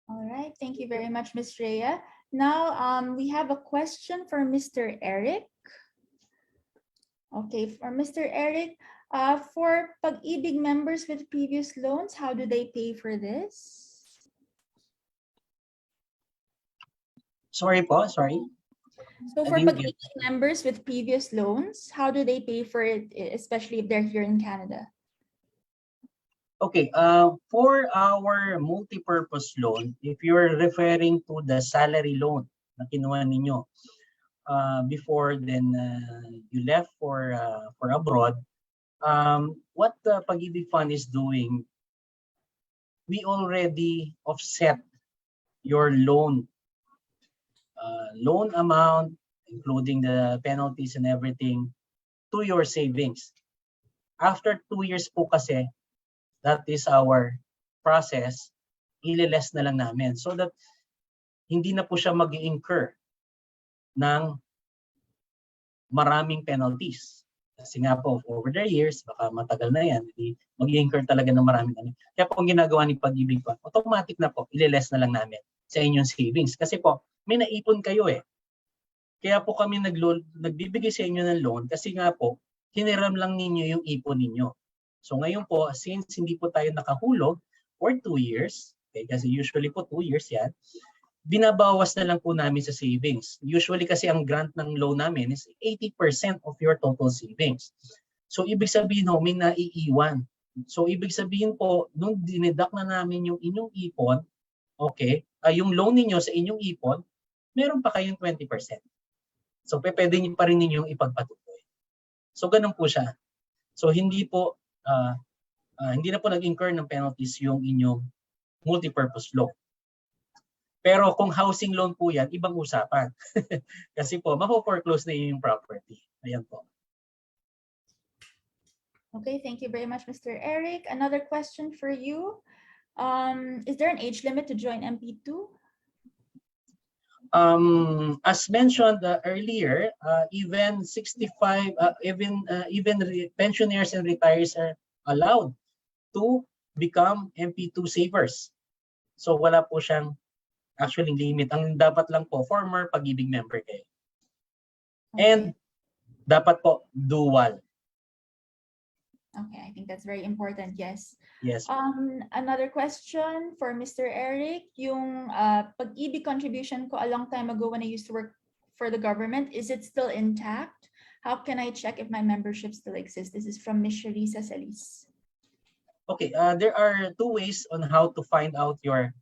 All right, thank you very much, Ms. Rhea. Now, we have a question for Mr. Eric. Okay, for Mr. Eric, for Pag-ibig members with previous loans, how do they pay for this? Sorry po, sorry. So for didn't get Pag-ibig members with previous loans, how do they pay for it, especially if they're here in Canada? Okay, for our multi-purpose loan, if you're referring to the salary loan na kinuha ninyo before then you left for abroad, what the Pag-ibig Fund is doing, we already offset your loan amount, including the penalties and everything, to your savings. After 2 years po kasi, that is our process, ililess na lang namin so that hindi na po siya mag-i-incur ng maraming penalties. Kasi nga po, over the years, baka matagal na yan, mag-i-incur talaga ng maraming ano. Kaya po ang ginagawa ni Pag-ibig pa, automatic na po, ililess na lang namin sa inyong savings. Kasi po, may naipon kayo eh. Kaya po kami nagbibigay sa inyo ng loan kasi nga po, hiniram lang ninyo yung ipon ninyo. So ngayon po, since hindi po tayo nakahulog for 2 years, okay, kasi usually po 2 years yan, binabawas na lang po namin sa savings. Usually kasi ang grant ng loan namin is 80% of your total savings. So ibig sabihin ho, may naiiwan. So ibig sabihin po, nung dineduct na namin yung inyong ipon, okay, yung loan ninyo sa inyong ipon, meron pa kayong 20%. So pwede nyo pa rin ninyong ipagpatuloy. So ganun po siya. So hindi po, hindi na po nag-incur ng penalties yung inyong multipurpose loan. Pero kung housing loan po yan, ibang usapan. Kasi po, mapo-foreclose na yung property. Ayan po. Okay, thank you very much, Mr. Eric. Another question for you. Is there an age limit to join MP2? As mentioned earlier, even 65, even pensioners and retirees are allowed to become MP2 savers. So wala po siyang actually limit. Ang dapat lang po, former Pag-ibig member kayo. Okay. And dapat po dual. Okay, I think that's very important. Yes. Yes. Another question for Mr. Eric. Yung Pag-ibig contribution ko a long time ago when I used to work for the government, is it still intact? How can I check if my membership still exists? This is from Ms. Sharisa Salis. Okay, there are two ways on how to find out your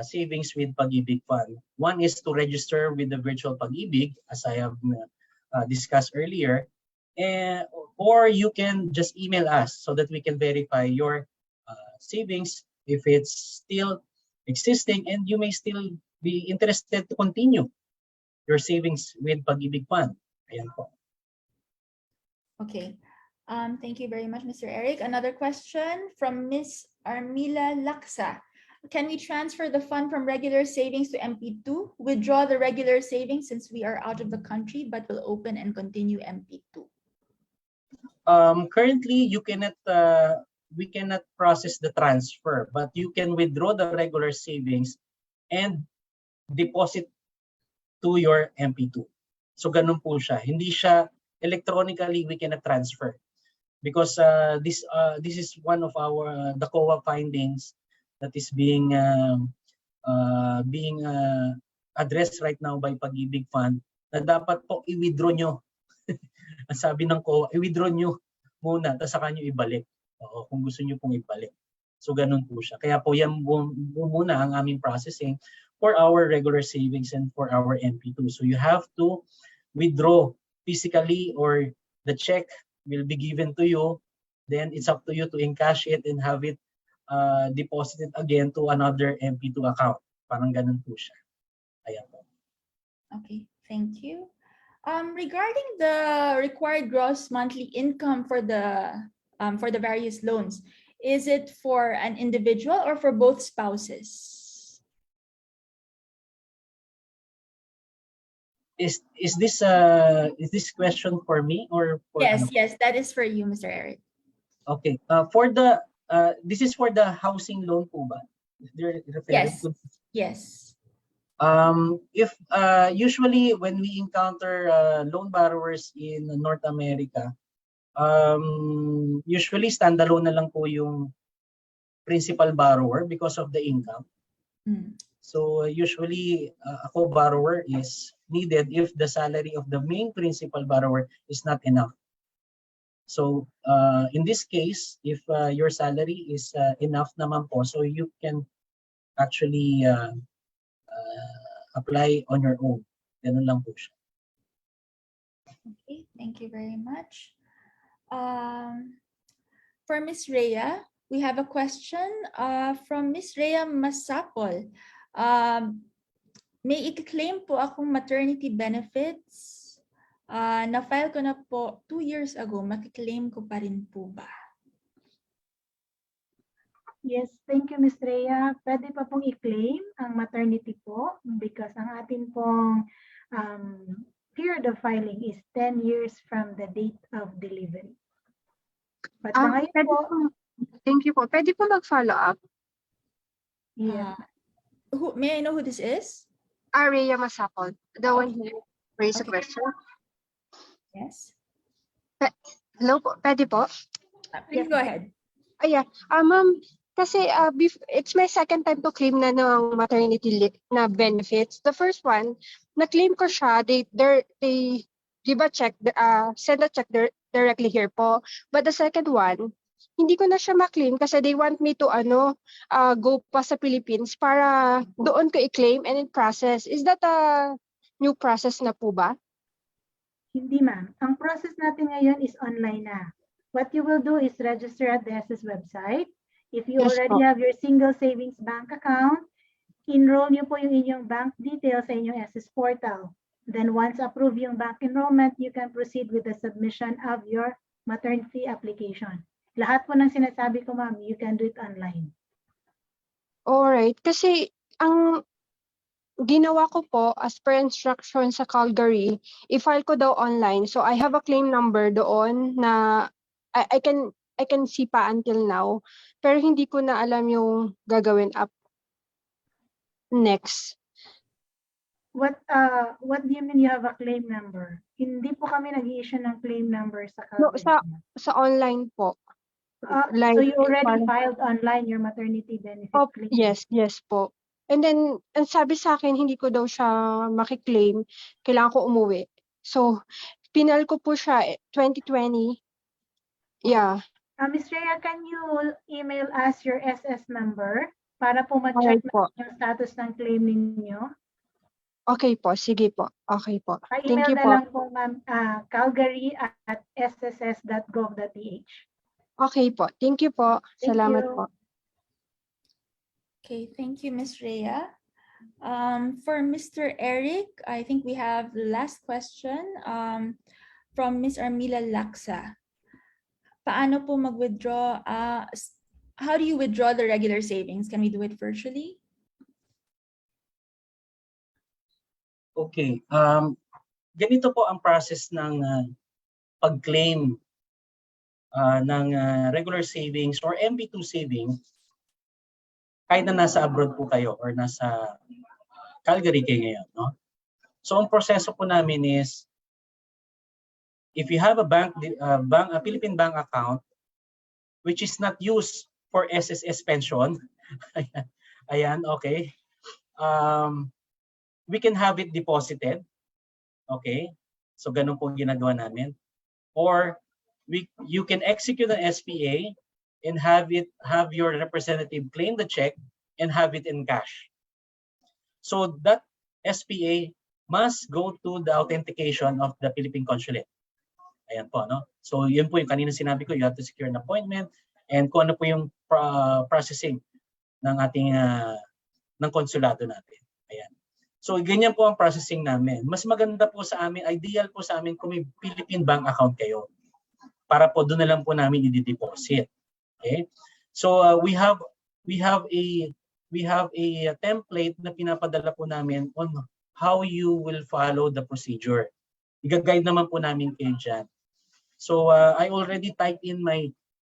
savings with Pag-ibig Fund. One is to register with the virtual Pag-ibig, as I have discussed earlier. Or you can just email us so that we can verify your savings if it's still existing, and you may still be interested to continue your savings with Pag-ibig Fund. Ayan po. Okay. Thank you very much, Mr. Eric. Another question from Ms. Armila Laksa. Can we transfer the fund from regular savings to MP2? Withdraw the regular savings since we are out of the country, but will open and continue MP2. Currently, you cannot. We cannot process the transfer, but you can withdraw the regular savings and deposit to your MP2. So ganun po siya. Hindi siya electronically. We cannot transfer because this is one of our the COA findings that is being addressed right now by Pag-ibig Fund, na dapat po i-withdraw nyo. Ang sabi ng COA, i-withdraw nyo muna, tapos saka nyo ibalik. Oo, kung gusto nyo pong ibalik. So ganun po siya. Kaya po yan muna ang aming processing for our regular savings and for our MP2. So you have to withdraw physically, or the check will be given to you. Then it's up to you to encash it and have it deposited again to another MP2 account. Parang ganun po siya. Ayan po. Okay, thank you. Regarding the required gross monthly income for the various loans, is it for an individual or for both spouses? Is this question for me or for Yes, yes, that is for you, Mr. Eric. Okay. For the this is for the housing loan po ba? They're referring Yes. to. Yes. If usually when we encounter loan borrowers in North America, usually standalone na lang po yung principal borrower because of the income. So usually a co-borrower is needed if the salary of the main principal borrower is not enough. So in this case, if your salary is enough naman po, so you can actually apply on your own. Ganun lang po siya. Okay, thank you very much. For Ms. Rhea, we have a question from Ms. Rhea Masapol. May i-claim po akong maternity benefits. Na-file ko na po 2 years ago. Makiklaim ko pa rin po ba? Yes, thank you, Ms. Rhea. Pwede pa pong i-claim ang maternity po because ang atin pong period of filing is 10 years from the date of delivery. But ngayon po, thank you po. Pwede po mag-follow up? yeah. May I know who this is? Aria Masapol, the one who raised a question. Yes. Hello po, pwede po? Please go ahead. Yeah, ma'am, kasi it's my second time to claim na ng maternity na benefits. The first one, na-claim ko siya, they give a check, send a check directly here po. But the second one, hindi ko na siya ma-claim kasi they want me to go pa sa Philippines para doon ko i-claim and in process. Is that a new process na po ba? Hindi, ma'am. Ang process natin ngayon is online na. What you will do is register at the SS website. If you Yes already po. have your single savings bank account, enroll nyo po yung inyong bank details sa inyong SS portal. Then once approved yung bank enrollment, you can proceed with the submission of your maternity application. Lahat po ng sinasabi ko, ma'am, you can do it online. Alright. Kasi ang ginawa ko po as per instruction sa Calgary, i-file ko daw online. So I have a claim number doon na I can see pa until now. Pero hindi ko na alam yung gagawin up next. What do you mean you have a claim number? Hindi po kami nag-i-issue ng claim number sa No, Calgary. sa online po. So you already parang- filed online your maternity benefit Oh, claim? yes po. And then, ang sabi sa akin, hindi ko daw siya makiklaim. Kailangan ko umuwi. So, pinal ko po siya 2020. Yeah. Ms. Rhea, can you email us your SS number para po Okay ma-check po. yung status ng claim ninyo? Okay po. Sige po. Okay po. Thank Pa-email you na po. lang po, ma'am, calgary@sss.gov.ph. Okay po. Thank you po. Thank Salamat you. po. Okay, thank you, Ms. Rhea. For Mr. Eric, I think we have the last question from Ms. Armila Laksa. Paano po mag-withdraw? How do you withdraw the regular savings? Can we do it virtually? Okay. Ganito po ang process ng pag-claim ng regular savings or MB2 savings kahit na nasa abroad po kayo or nasa Calgary kayo ngayon, no? So ang proseso po namin is if you have a Philippine bank account which is not used for SSS pension, ayan, okay. We can have it deposited. Okay? So ganun po ginagawa namin. Or you can execute an SPA and have your representative claim the check and have it in cash. So that SPA must go to the authentication of the Philippine Consulate. Ayan po, no? So yun po yung kanina sinabi ko, you have to secure an appointment and kung ano po yung processing ng ating ng konsulado natin. Ayan. So ganyan po ang processing namin. Mas maganda po sa amin, ideal po sa amin kung may Philippine bank account kayo. Para po doon na lang po namin i-deposit. Okay? So we have a template na pinapadala po namin on how you will follow the procedure. I-guide naman po namin kayo dyan. So I already typed in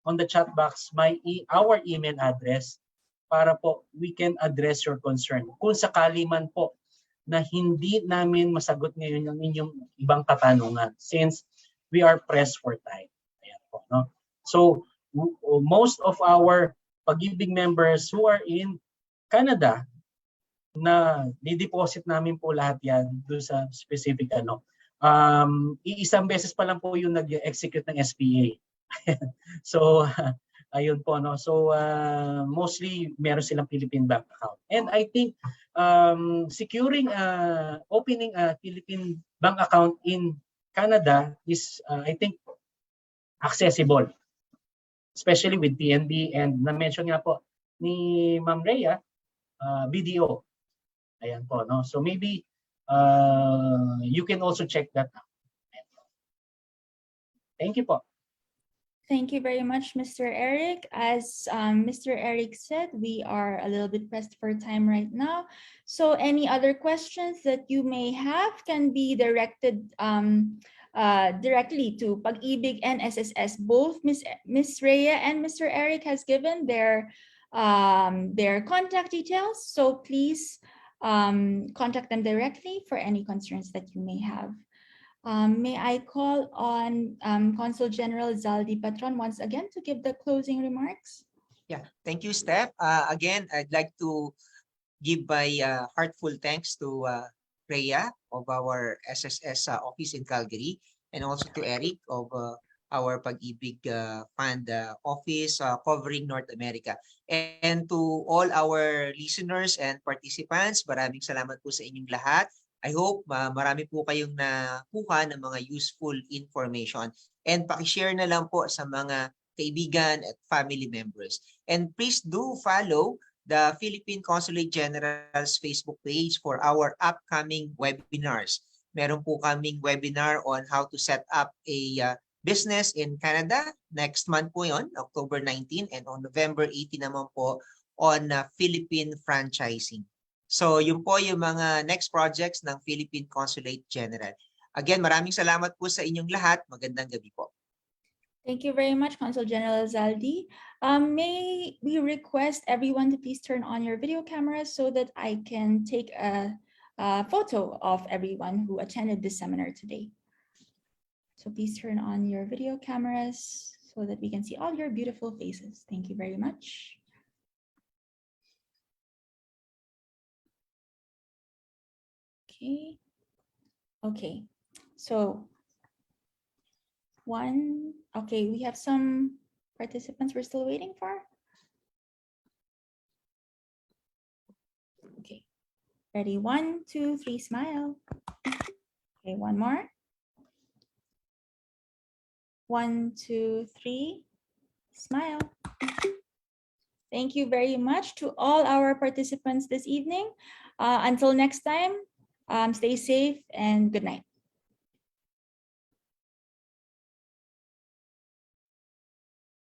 on the chat box our email address para po we can address your concern. Kung sakali man po na hindi namin masagot ngayon ang inyong ibang katanungan since we are pressed for time. Ayan po, no? So most of our Pag-ibig members who are in Canada na di-deposit namin po lahat yan doon sa specific iisang beses pa lang po yung nag-execute ng SPA. So ayun po, no. So mostly meron silang Philippine bank account. And I think opening a Philippine bank account in Canada is I think accessible, especially with PNB, and na-mention nga po ni Ma'am Rhea, BDO. Ayan po, no. So maybe you can also check that out. Thank you po. Thank you very much, Mr. Eric. As Mr. Eric said, we are a little bit pressed for time right now. So any other questions that you may have can be directed directly to Pag-ibig and SSS. Both Ms. Rhea and Mr. Eric has given their contact details. So please contact them directly for any concerns that you may have. May I call on Consul General Zaldi Patron once again to give the closing remarks? Yeah, thank you, Steph. Again, I'd like to give my heartful thanks to Rhea of our SSS office in Calgary, and also to Eric of our Pag-ibig Fund office covering North America. And to all our listeners and participants, maraming salamat po sa inyong lahat. I hope marami po kayong nakuha ng mga useful information. And pakishare na lang po sa mga kaibigan at family members. And please do follow the Philippine Consulate General's Facebook page for our upcoming webinars. Meron po kaming webinar on how to set up a business in Canada. Next month po yon, October 19, and on November 18 naman po on Philippine franchising. So yun po yung mga next projects ng Philippine Consulate General. Again, maraming salamat po sa inyong lahat. Magandang gabi po. Thank you very much, Consul General Zaldi. May we request everyone to please turn on your video cameras so that I can take a photo of everyone who attended this seminar today. So please turn on your video cameras so that we can see all your beautiful faces. Thank you very much. Okay, so we have some participants we're still waiting for. Okay, ready, 1, 2, 3, smile. Okay, one more. 1, 2, 3, smile. Thank you very much to all our participants this evening. Until next time, stay safe and good night.